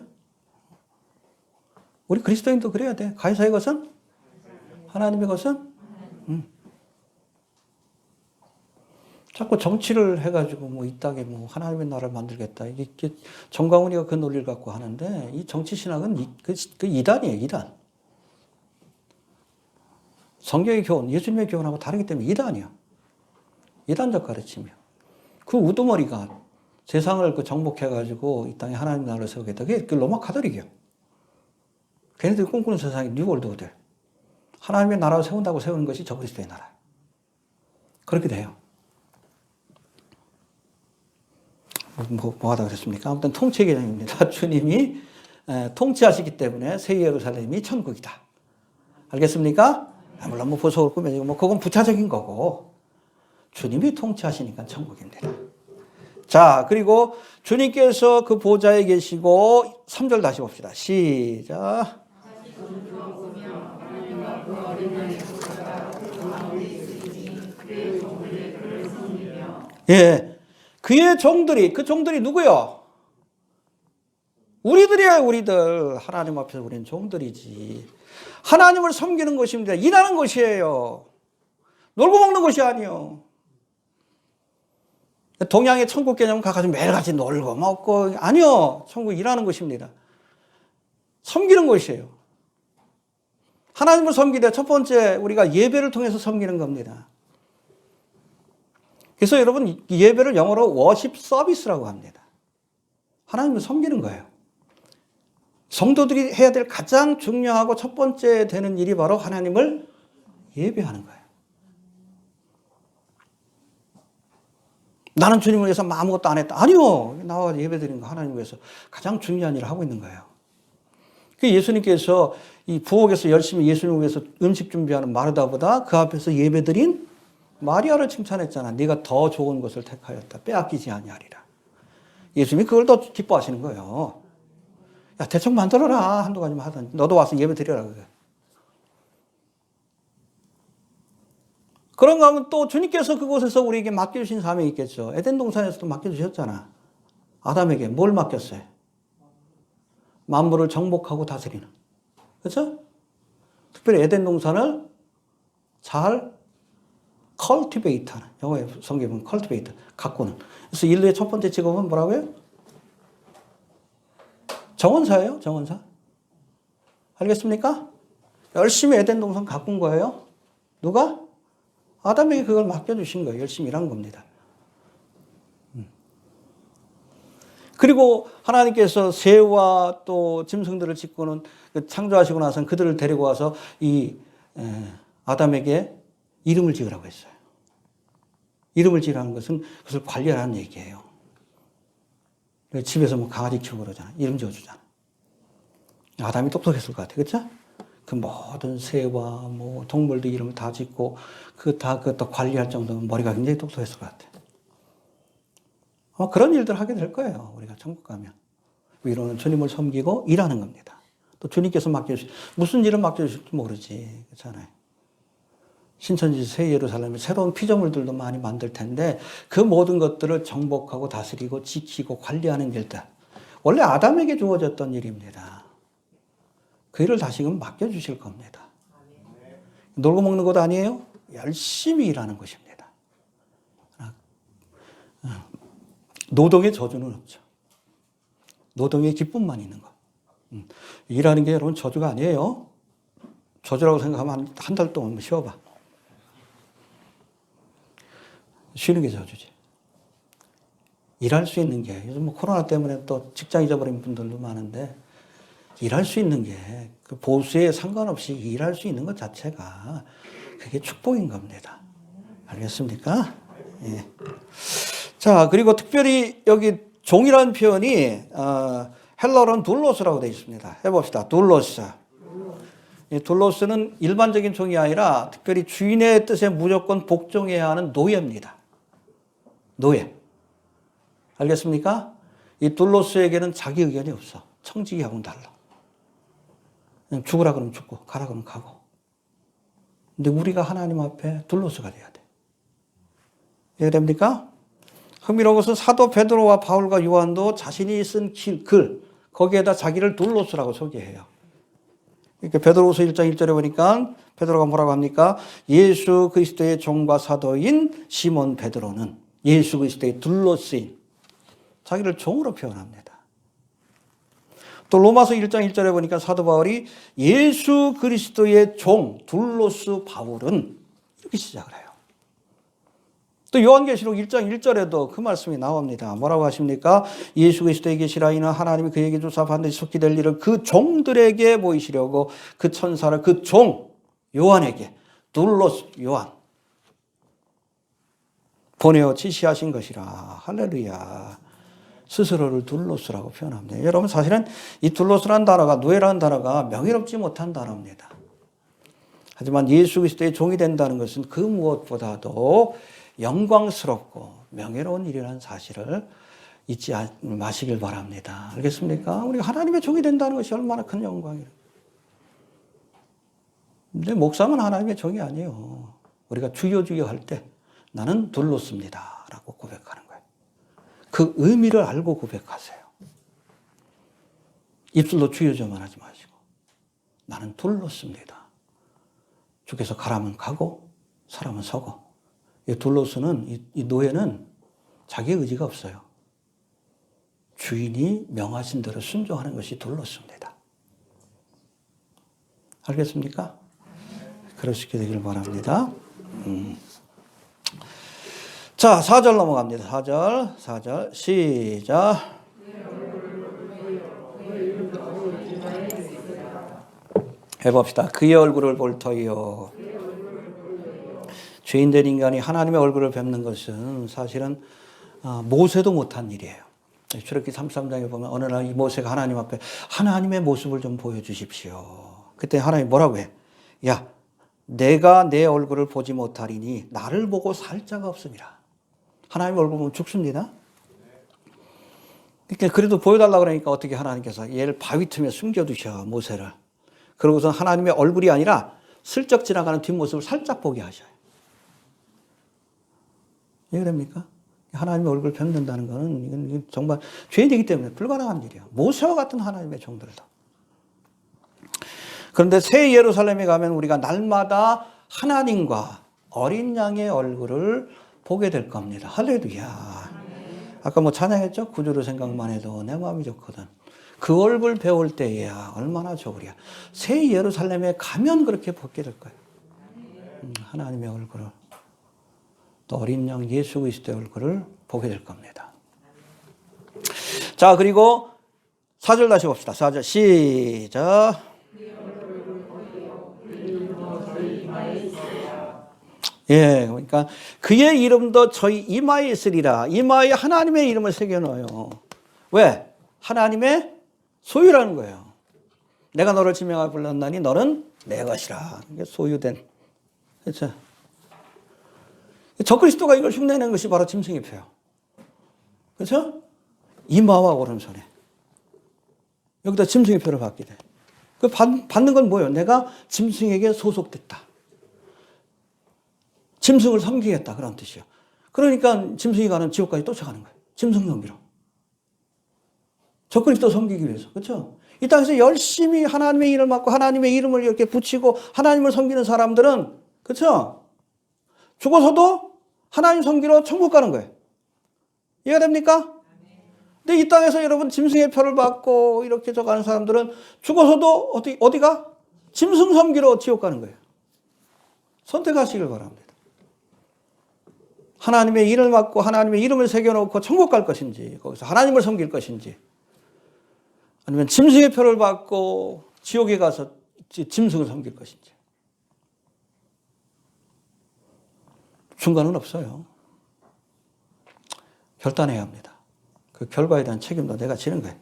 우리 그리스도인도 그래야 돼. 가이사의 것은 하나님의 것은 자꾸 정치를 해가지고 이 땅에 하나님의 나라를 만들겠다. 이게 정광훈이가 그 논리를 갖고 하는데 이 정치 신학은 그 이단이에요, 이단. 성경의 교훈, 예수님의 교훈하고 다르기 때문에 이단이야. 이단적 가르침이야. 그 우두머리가 세상을 정복해가지고 이 땅에 하나님 나라를 세우겠다. 그게 로마 카톨릭이야. 걔네들이 꿈꾸는 세상이 뉴월드 오델. 하나님의 나라를 세운다고 세우는 것이 저 그리스도의 나라. 그렇게 돼요. 뭐 하다 그랬습니까? 아무튼 통치 개념입니다. 주님이 통치하시기 때문에 새 예루살렘이 천국이다. 알겠습니까? 물론 뭐 보석을 꾸며지고 뭐 그건 부차적인 거고 주님이 통치하시니까 천국입니다. 자, 그리고 주님께서 그 보좌에 계시고 3절 다시 봅시다. 시작. 예, 그의 종들이, 그 종들이 누구요? 우리들이야, 우리들. 하나님 앞에서 우리는 종들이지. 하나님을 섬기는 것입니다. 일하는 것이에요. 놀고 먹는 것이 아니요. 동양의 천국 개념은 가가지고 매일같이 놀고 먹고 아니요. 천국 일하는 것입니다. 섬기는 것이에요. 하나님을 섬기되 첫 번째 우리가 예배를 통해서 섬기는 겁니다. 그래서 여러분 예배를 영어로 워십 서비스라고 합니다. 하나님을 섬기는 거예요. 성도들이 해야 될 가장 중요하고 첫 번째 되는 일이 바로 하나님을 예배하는 거예요. 나는 주님을 위해서 아무것도 안 했다. 아니요. 나와 예배 드리는 거 하나님을 위해서 가장 중요한 일을 하고 있는 거예요. 그 예수님께서 이 부엌에서 열심히 예수님을 위해서 음식 준비하는 마르다보다 그 앞에서 예배 드린 마리아를 칭찬했잖아. 네가 더 좋은 것을 택하였다. 빼앗기지 아니하리라. 예수님이 그걸 더 기뻐하시는 거예요. 야, 대충 만들어라. 한두 가지만 하더니 너도 와서 예배 드려라. 그래. 그런가 하면 또 주님께서 그곳에서 우리에게 맡겨주신 사명이 있겠죠. 에덴 동산에서도 맡겨주셨잖아. 아담에게 뭘 맡겼어요? 만물을 정복하고 다스리는. 그렇죠? 특별히 에덴 동산을 잘 cultivate 하는. 영어의 성경은 cultivate, 가꾸는. 그래서 인류의 첫 번째 직업은 뭐라고요? 정원사예요, 정원사. 알겠습니까? 열심히 에덴 동산 가꾼 거예요. 누가? 아담에게 그걸 맡겨주신 거예요. 열심히 일한 겁니다. 그리고 하나님께서 새와 또 짐승들을 짓고는 창조하시고 나서는 그들을 데리고 와서 이 아담에게 이름을 지으라고 했어요. 이름을 지으라는 것은 그것을 관리하라는 얘기예요. 집에서 뭐 강아지 키우고 그러잖아. 이름 지어주잖아. 아담이 똑똑했을 것 같아. 그렇죠? 그 모든 새와 뭐 동물들 이름을 다 짓고 그것도 관리할 정도면 머리가 굉장히 똑똑했을 것 같아. 그런 일들 하게 될 거예요. 우리가 천국 가면. 위로는 주님을 섬기고 일하는 겁니다. 또 주님께서 맡겨주실, 무슨 일을 맡겨주실지 모르지. 그렇잖아요. 신천지 새 예루살렘에 새로운 피조물들도 많이 만들 텐데 그 모든 것들을 정복하고 다스리고 지키고 관리하는 일들. 원래 아담에게 주어졌던 일입니다. 그 일을 다시금 맡겨주실 겁니다. 놀고 먹는 것 아니에요? 열심히 일하는 것입니다. 노동의 저주는 없죠. 노동의 기쁨만 있는 것. 일하는 게 여러분 저주가 아니에요. 저주라고 생각하면 한 달 동안 쉬어봐. 쉬는 게 저주지. 일할 수 있는 게 요즘 뭐 코로나 때문에 또 직장 잊어버린 분들도 많은데 일할 수 있는 게 그 보수에 상관없이 일할 수 있는 것 자체가 그게 축복인 겁니다. 알겠습니까? 예. 자, 그리고 특별히 여기 종이라는 표현이 헬라어로는 둘로스라고 되어 있습니다. 해봅시다. 둘로스. 이 둘로스는 일반적인 종이 아니라 특별히 주인의 뜻에 무조건 복종해야 하는 노예입니다. 노예. 알겠습니까? 이 둘로스에게는 자기 의견이 없어. 청지기하고는 달라. 그냥 죽으라 그러면 죽고 가라 그러면 가고. 근데 우리가 하나님 앞에 둘로스가 돼야 돼. 이해됩니까? 흥미로운 것은 사도 베드로와 바울과 요한도 자신이 쓴 글 거기에다 자기를 둘로스라고 소개해요. 이렇게 베드로후서 1장 1절에 보니까 베드로가 뭐라고 합니까? 예수 그리스도의 종과 사도인 시몬 베드로는 예수 그리스도의 둘로스인 자기를 종으로 표현합니다. 또 로마서 1장 1절에 보니까 사도 바울이 예수 그리스도의 종 둘로스 바울은 이렇게 시작을 해요. 또 요한계시록 1장 1절에도 그 말씀이 나옵니다. 뭐라고 하십니까? 예수 그리스도에 계시라 이는 하나님이 그에게 주사 반드시 속히 될 일을 그 종들에게 보이시려고 그 천사를 그 종 요한에게 둘로스 요한 보내어 지시하신 것이라. 할렐루야. 스스로를 둘로스라고 표현합니다. 여러분 사실은 이 둘로스라는 단어가 노예라는 단어가 명예롭지 못한 단어입니다. 하지만 예수 그리스도의 종이 된다는 것은 그 무엇보다도 영광스럽고 명예로운 일이라는 사실을 잊지 마시길 바랍니다. 알겠습니까? 우리가 하나님의 종이 된다는 것이 얼마나 큰 영광이에요. 근데 목사는 하나님의 종이 아니에요. 우리가 주여 주여 할 때 나는 둘로스입니다 라고 고백하는 거예요. 그 의미를 알고 고백하세요. 입술로 주여 주여만 하지 마시고 나는 둘로스입니다. 주께서 가라면 가고 서라면 서고. 이 둘로스는 이 노예는 자기 의지가 없어요. 주인이 명하신 대로 순종하는 것이 둘로스입니다. 알겠습니까? 그러시게 되길 바랍니다. 자, 4절 넘어갑니다. 4절 시작. 해봅시다. 그의 얼굴을 볼 터이요. 죄인된 인간이 하나님의 얼굴을 뵙는 것은 사실은 모세도 못한 일이에요. 출애굽기 33장에 보면 어느 날 이 모세가 하나님 앞에 하나님의 모습을 좀 보여주십시오. 그때 하나님 뭐라고 해? 야, 내가 내 얼굴을 보지 못하리니 나를 보고 살 자가 없음이라. 하나님 얼굴 보면 죽습니다. 그러니까 그래도 보여달라고 그러니까 어떻게 하나님께서 얘를 바위 틈에 숨겨두셔, 모세를. 그러고서 하나님의 얼굴이 아니라 슬쩍 지나가는 뒷모습을 살짝 보게 하셔요. 왜 그럽니까? 하나님의 얼굴을 뵙는다는 것은 이건 정말 죄인이기 때문에 불가능한 일이에요. 모세와 같은 하나님의 종들도. 그런데 새 예루살렘에 가면 우리가 날마다 하나님과 어린 양의 얼굴을 보게 될 겁니다. 할렐루야. 아까 뭐 찬양했죠? 구주로 생각만 해도 내 마음이 좋거든. 그 얼굴 배울 때야 얼마나 좋으랴. 새 예루살렘에 가면 그렇게 보게 될 거예요. 하나님의 얼굴을. 또 어린 양 예수 그리스도의 얼굴을 보게 될 겁니다. 자, 그리고 4절 다시 봅시다. 4절 시작. 예, 그러니까 그의 이름도 저희 이마에 있으리라. 이마에 하나님의 이름을 새겨넣어요. 왜? 하나님의 소유라는 거예요. 내가 너를 지명하여 불렀나니 너는 내 것이라. 이게 소유된. 그렇죠? 적그리스도가 이걸 흉내내는 것이 바로 짐승의 표요. 그렇죠? 이마와 오른손에. 여기다 짐승의 표를 받게 돼. 그 받는 건 뭐예요? 내가 짐승에게 소속됐다. 짐승을 섬기겠다. 그런 뜻이요. 그러니까 짐승이 가는 지옥까지 쫓아가는 거예요. 짐승 섬기로. 적그리스도 섬기기 위해서. 그렇죠? 이 땅에서 열심히 하나님의 이름을 맡고 하나님의 이름을 이렇게 붙이고 하나님을 섬기는 사람들은 그렇죠? 죽어서도 하나님 섬기러 천국 가는 거예요. 이해가 됩니까? 근데 이 땅에서 여러분 짐승의 표를 받고 이렇게 가는 사람들은 죽어서도 어디가? 짐승 섬기러 지옥 가는 거예요. 선택하시길 바랍니다. 하나님의 이름을 맡고 하나님의 이름을 새겨놓고 천국 갈 것인지 거기서 하나님을 섬길 것인지 아니면 짐승의 표를 받고 지옥에 가서 짐승을 섬길 것인지 중간은 없어요. 결단해야 합니다. 그 결과에 대한 책임도 내가 지는 거예요.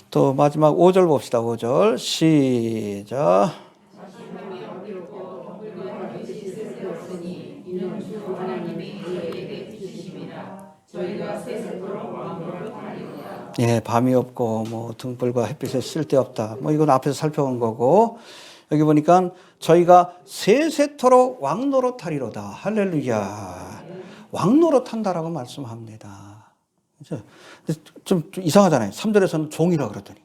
또 마지막 5절 봅시다. 5절 시작. 예, 밤이 없고 뭐 등불과 햇빛에 쓸데없다. 뭐 이건 앞에서 살펴본 거고 여기 보니까 저희가 세세토록 왕노릇하리로다. 할렐루야. 왕노릇한다라고 말씀합니다. 그렇죠? 좀 이상하잖아요. 3절에서는 종이라 그러더니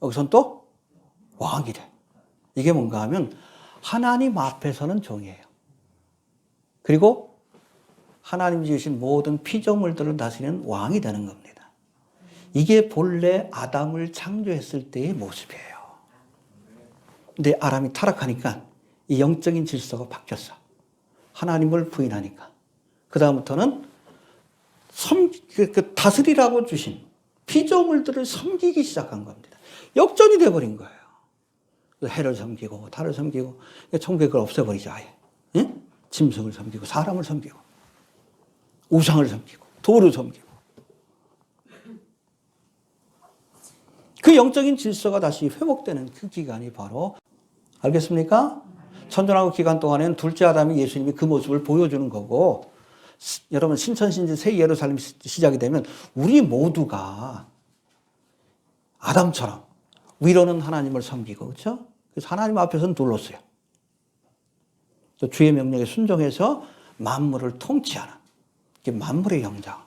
여기서는 또 왕이래. 이게 뭔가 하면 하나님 앞에서는 종이에요. 그리고 하나님 지으신 모든 피조물들을 다스리는 왕이 되는 겁니다. 이게 본래 아담을 창조했을 때의 모습이에요. 근데 아담이 타락하니까 이 영적인 질서가 바뀌었어. 하나님을 부인하니까. 그 다음부터는 다스리라고 주신 피조물들을 섬기기 시작한 겁니다. 역전이 돼버린 거예요. 해를 섬기고 달을 섬기고 천국에 그걸 없애버리자 아예. 예? 짐승을 섬기고 사람을 섬기고 우상을 섬기고 돌을 섬기고 그 영적인 질서가 다시 회복되는 그 기간이 바로 알겠습니까? 천년왕국 기간 동안에는 둘째 아담이 예수님이 그 모습을 보여주는 거고 여러분 신천신지 새 예루살렘이 시작이 되면 우리 모두가 아담처럼 위로는 하나님을 섬기고 그렇죠? 그래서 하나님 앞에서는 둘러서요. 또 주의 명령에 순종해서 만물을 통치하는 만물의 영장.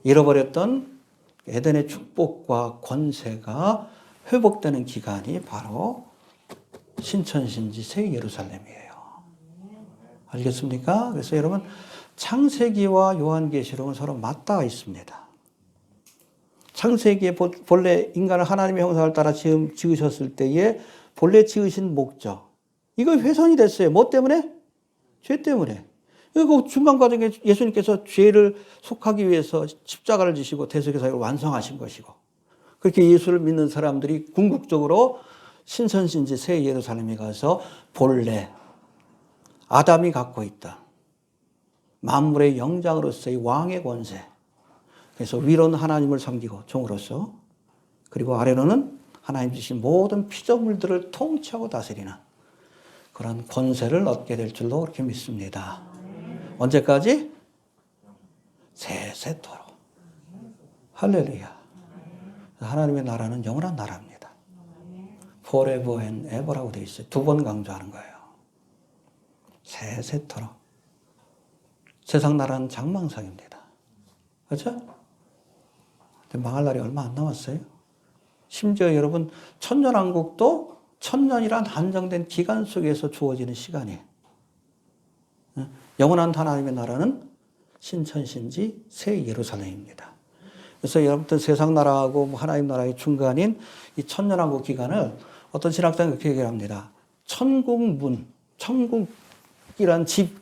잃어버렸던 에덴의 축복과 권세가 회복되는 기간이 바로 신천신지 새 예루살렘이에요. 알겠습니까? 그래서 여러분 창세기와 요한계시록은 서로 맞닿아 있습니다. 창세기에 본래 인간을 하나님의 형상을 따라 지으셨을 때에 본래 지으신 목적 이거 훼손이 됐어요. 뭐 때문에? 죄 때문에. 그 중간 과정에 예수님께서 죄를 속하기 위해서 십자가를 지시고 대속의 사역을 완성하신 것이고 그렇게 예수를 믿는 사람들이 궁극적으로 신천신지 새 예루살렘에 가서 본래 아담이 갖고 있다. 만물의 영장으로서의 왕의 권세. 그래서 위로는 하나님을 섬기고 종으로서 그리고 아래로는 하나님 주신 모든 피조물들을 통치하고 다스리는 그런 권세를 얻게 될 줄로 그렇게 믿습니다. 언제까지? 세세토록. 할렐루야. 하나님의 나라는 영원한 나라입니다. forever and ever라고 되어 있어요. 두 번 강조하는 거예요. 세세토록. 세상 나라는 장망상입니다. 그렇죠? 망할 날이 얼마 안 남았어요. 심지어 여러분 천년왕국도 천년이란 한정된 기간 속에서 주어지는 시간이에요. 영원한 하나님의 나라는 신천신지 새 예루살렘입니다. 그래서 여러분들 세상 나라하고 하나님 나라의 중간인 이 천년왕국 기간을 어떤 신학자는 그렇게 얘기합니다. 천국문, 천국이란 집,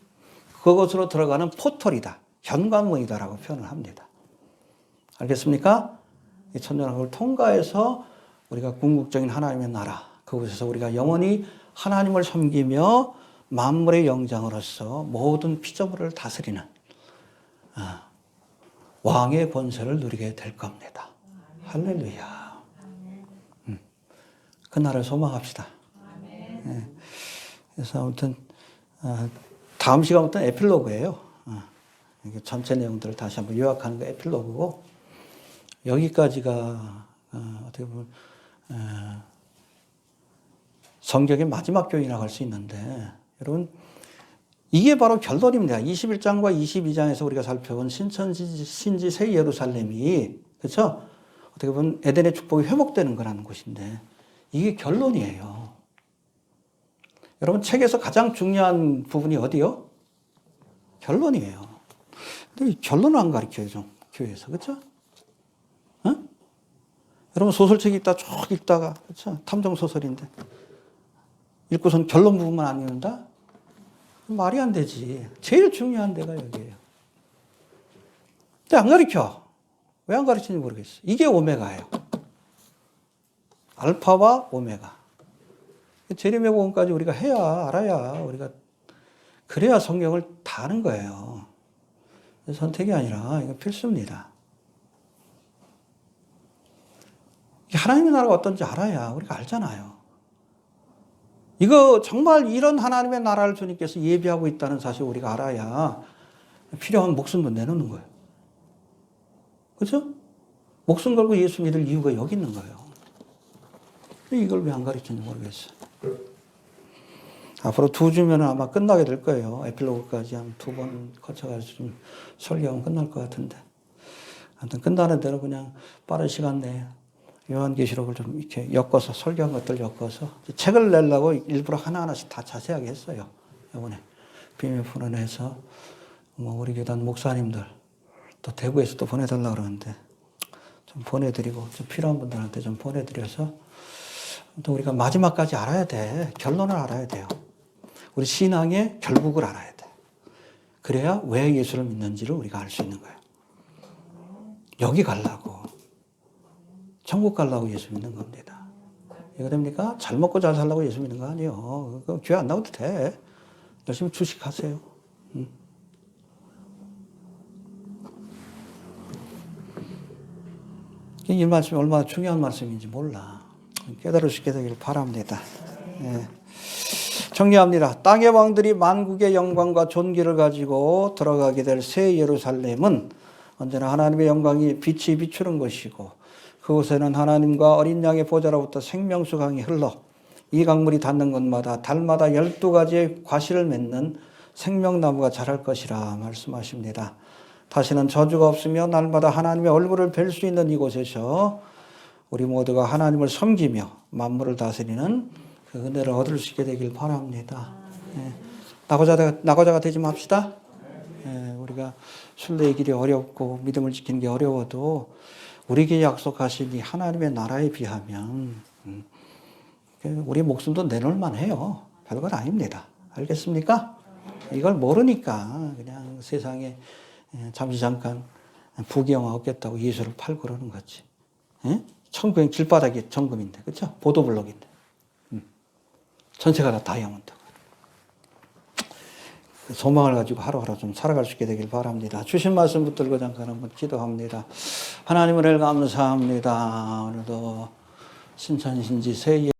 그것으로 들어가는 포털이다. 현관문이다라고 표현을 합니다. 알겠습니까? 이 천년왕국을 통과해서 우리가 궁극적인 하나님의 나라, 그곳에서 우리가 영원히 하나님을 섬기며 만물의 영장으로서 모든 피조물을 다스리는 왕의 권세를 누리게 될 겁니다. 할렐루야. 그날을 소망합시다. 네. 그래서 아무튼 다음 시간부터는 에필로그예요. 전체 내용들을 다시 한번 요약하는 거 에필로그고 여기까지가 어떻게 보면 성경의 마지막 교훈이라고 할 수 있는데 여러분 이게 바로 결론입니다. 21장과 22장에서 우리가 살펴본 신천지 새 예루살렘이 그렇죠? 어떻게 보면 에덴의 축복이 회복되는 거라는 것인데 이게 결론이에요. 여러분 책에서 가장 중요한 부분이 어디요? 결론이에요. 근데 결론을 안 가르쳐요, 좀 교회에서 그렇죠? 어? 여러분 소설책 읽다 쭉 읽다가 그렇죠? 탐정 소설인데 읽고선 결론 부분만 안 읽는다? 말이 안 되지. 제일 중요한 데가 여기예요. 근데 안 가르쳐. 왜 안 가르치는지 모르겠어. 이게 오메가예요. 알파와 오메가. 재림의 복음까지 우리가 해야 알아야 우리가 그래야 성경을 다 아는 거예요. 선택이 아니라 이거 필수입니다. 하나님의 나라가 어떤지 알아야 우리가 알잖아요. 이거 정말 이런 하나님의 나라를 주님께서 예비하고 있다는 사실 우리가 알아야 필요한 목숨도 내놓는 거예요. 그렇죠? 목숨 걸고 예수 믿을 이유가 여기 있는 거예요. 이걸 왜 안 가르치는지 모르겠어요. 앞으로 2주면 아마 끝나게 될 거예요. 에필로그까지 한 2번 거쳐가지고 좀 설교하면 끝날 것 같은데. 아무튼 끝나는 대로 그냥 빠른 시간 내에 요한계시록을 좀 이렇게 엮어서 설교한 것들 엮어서 책을 내려고 일부러 하나하나씩 다 자세하게 했어요. 이번에 비밀 풀어내서 우리 교단 목사님들 또 대구에서 또 보내달라고 그러는데 좀 보내드리고 좀 필요한 분들한테 좀 보내드려서 또 우리가 마지막까지 알아야 돼. 결론을 알아야 돼요. 우리 신앙의 결국을 알아야 돼. 그래야 왜 예수를 믿는지를 우리가 알 수 있는 거예요. 여기 가려고. 천국 가려고 예수 믿는 겁니다. 이거 됩니까? 잘 먹고 잘 살라고 예수 믿는 거 아니에요. 그 교회 안 나와도 돼. 열심히 주식하세요. 이 말씀이 얼마나 중요한 말씀인지 몰라. 깨달을 수 있게 되기를 바랍니다. 예. 정리합니다. 땅의 왕들이 만국의 영광과 존귀를 가지고 들어가게 될 새 예루살렘은 언제나 하나님의 영광이 빛이 비추는 것이고 그곳에는 하나님과 어린 양의 보좌로부터 생명수 강이 흘러 이 강물이 닿는 곳마다 달마다 12가지의 과실을 맺는 생명나무가 자랄 것이라 말씀하십니다. 다시는 저주가 없으며 날마다 하나님의 얼굴을 뵐 수 있는 이곳에서 우리 모두가 하나님을 섬기며 만물을 다스리는 그 은혜를 얻을 수 있게 되길 바랍니다. 예. 낙오자가 되지 맙시다. 예. 우리가 순례의 길이 어렵고 믿음을 지키는 게 어려워도 우리에게 약속하신 이 하나님의 나라에 비하면 우리 목숨도 내놓을 만해요. 별건 아닙니다. 알겠습니까? 이걸 모르니까 그냥 세상에 잠시 잠깐 부귀영화 얻겠다고 예수를 팔고 그러는 거지. 예? 천국엔 길바닥이 정금인데, 그렇죠? 보도블록인데. 전체가 다 다이아몬드. 소망을 가지고 하루하루 좀 살아갈 수 있게 되길 바랍니다. 주신 말씀 붙들고 잠깐 한번 기도합니다. 하나님을 감사합니다. 오늘도 신천신지 새